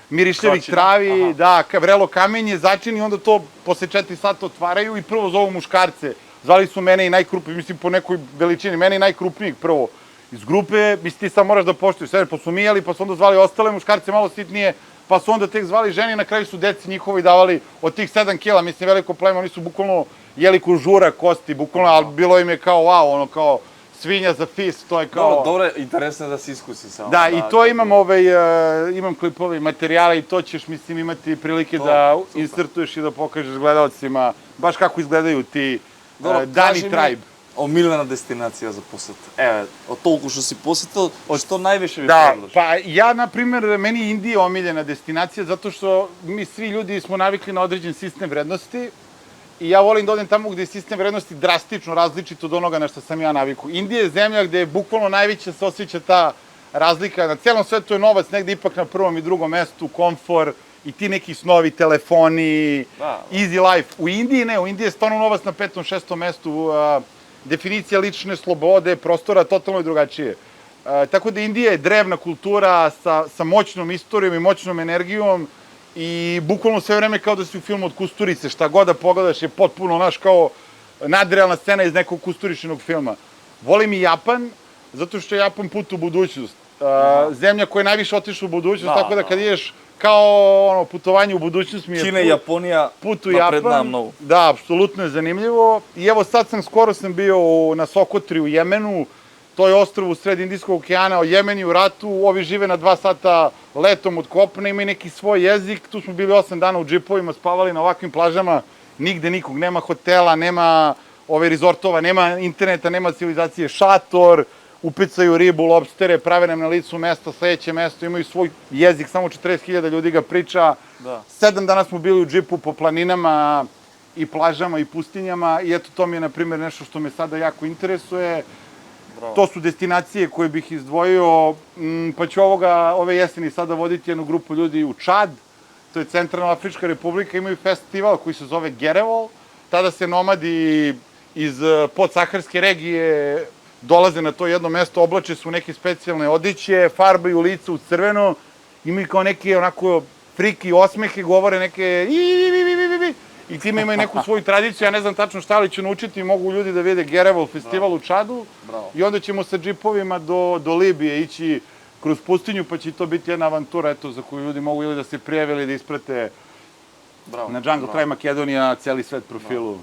mirišljavih travi, da, vrelo kamenje, začini, onda to posle 4 sata otvaraju i prvo zovu muškarce. Zvali su mene i najkrupnijih, mislim po nekoj veličini, mene i najkrupnijih prvo iz grupe, mislim ti sad moraš da poštuješ sebe, pa su mi jeli, pa su onda zvali ostale muškarce malo sitnije, pa su onda tek zvali ženi, na kraju su deci njihovi davali od tih 7 kila, mislim veliko pleme, oni su bukvalno jeli kužura, kosti, bukvalno, ali bilo im je kao wow, ono kao svinja za fist, to je kao... Dobro, interesno je da se iskusi samo. Da, i to imam klipove i materijale i to ćeš, mislim, imati prilike da insertuješ i da pokažeš gledalcima baš kako izgledaju ti Dani Tribe. Omiljena destinacija za posjet. Od toliko što si posjetio, što najviše mi predlažeš? Da, pa ja, na primer, meni je Indija omiljena destinacija zato što mi svi ljudi smo navikli na određen sistem vrednosti i ja volim da odem tamo gde je sistem vrednosti drastično različit od onoga na što sam ja naviku. Indija je zemlja gde je bukvalno najveće se osjeća ta razlika. Na celom svetu je novac negde ipak na prvom i drugom mestu, komfor i ti neki snovi, telefoni, easy life. U Indiji ne, u Indiji je stvarno novac na 5. 6. mestu, definicija lične slobode, prostora totalno je drugačije. Tako da Indija je drevna kultura sa moćnom istorijom i moćnom energijom i bukvalno sve vreme kao da si u filmu od Kusturice, šta god da pogledaš je potpuno, znaš, kao nadrealna scena iz nekog Kusturičinog filma. Volim i Japan, zato što je Japan put u budućnost. Zemlja koja je najviše otišla u budućnost, tako da kad ideš kao putovanje u budućnost mi je Kina i Japonija napred nam mnogo. Da, apsolutno je zanimljivo. I evo sad skoro sam bio na Sokotri u Jemenu, to je ostrvo u sred Indijskog okeana, Jemen je u ratu, ovi žive na 2 sata letom od kopna, imaju neki svoj jezik, tu smo bili 8 dana u džipovima, spavali na ovakvim plažama, nigde nikog, nema hotela, nema rezortova, nema interneta, nema civilizacije, šator, upecaju ribu, lobstere, prave nam na licu mesta, sledeće mesto, imaju svoj jezik, samo 40.000 ljudi ga priča. 7 dana smo bili u džipu po planinama i plažama i pustinjama i eto to mi je, na primjer, nešto što me sada jako interesuje. To su destinacije koje bih izdvojio, pa ću ove jeseni sada voditi jednu grupu ljudi u Čad, to je Centralna Afrička Republika, imaju festival koji se zove Gerevol, tada se nomadi iz podsaharske regije dolaze na to jedno mesto, oblače su neke specijalne odeće, farbaju lice u crveno, imaju kao neke onako friki osmehe, govore neke i time imaju neku svoju tradiciju, ja ne znam tačno šta li ću naučiti, mogu ljudi da vide Gerevol festival u Čadu i onda ćemo sa džipovima do Libije ići kroz pustinju, pa će to biti jedna avantura, eto, za koju ljudi mogu ili da se prijave ili da isprate na Jungle Tribe Makedonija, celi svet profilu.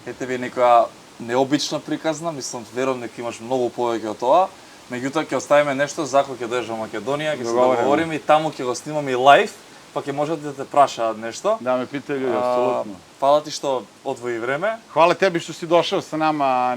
Ете ви некоја необична приказна, мислам, верувам дека имаш многу повеќе од тоа. Меѓутоа ќе оставиме нешто за кога ќе дојдеш во Македонија, ќе се договориме и таму ќе го снимаме и лајв, па ќе можат да те прашаат нешто. Да, ме питају ljudi, apsolutno. Hvala ti što odvoji vreme. Hvala tebi što si došao sa nama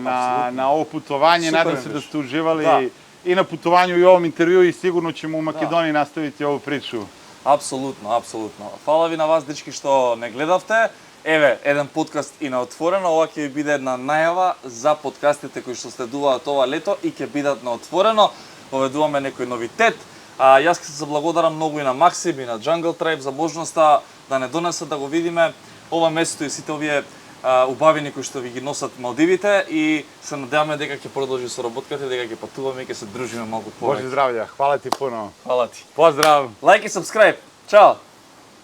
na ovo putovanje, nadam se da ste uživali i na putovanju i ovom intervju i sigurno ćemo u Makedoniji nastaviti ovu priču. Апсолутно, апсолутно. Фала ви на вас, дечки, што не гледавте. Еве, еден подкаст и на Отворено. Ова ќе ви биде една најава за подкастите кои што следуваат ова лето и ќе бидат на Отворено. Поведуваме некој новитет. Јас ќе се заблагодарам многу и на Максим и на Jungle Tribe за можноста да не донесат да го видиме ова место и сите овие убавини кои што ви ги носат Малдивите и се надеваме дека ќе продолжи соработката и дека ќе патуваме и ќе се дружиме малку повеќе. Боже здравје, хвала ти puno. Хвала ти. Поздрав! Лайк и subscribe. Чао!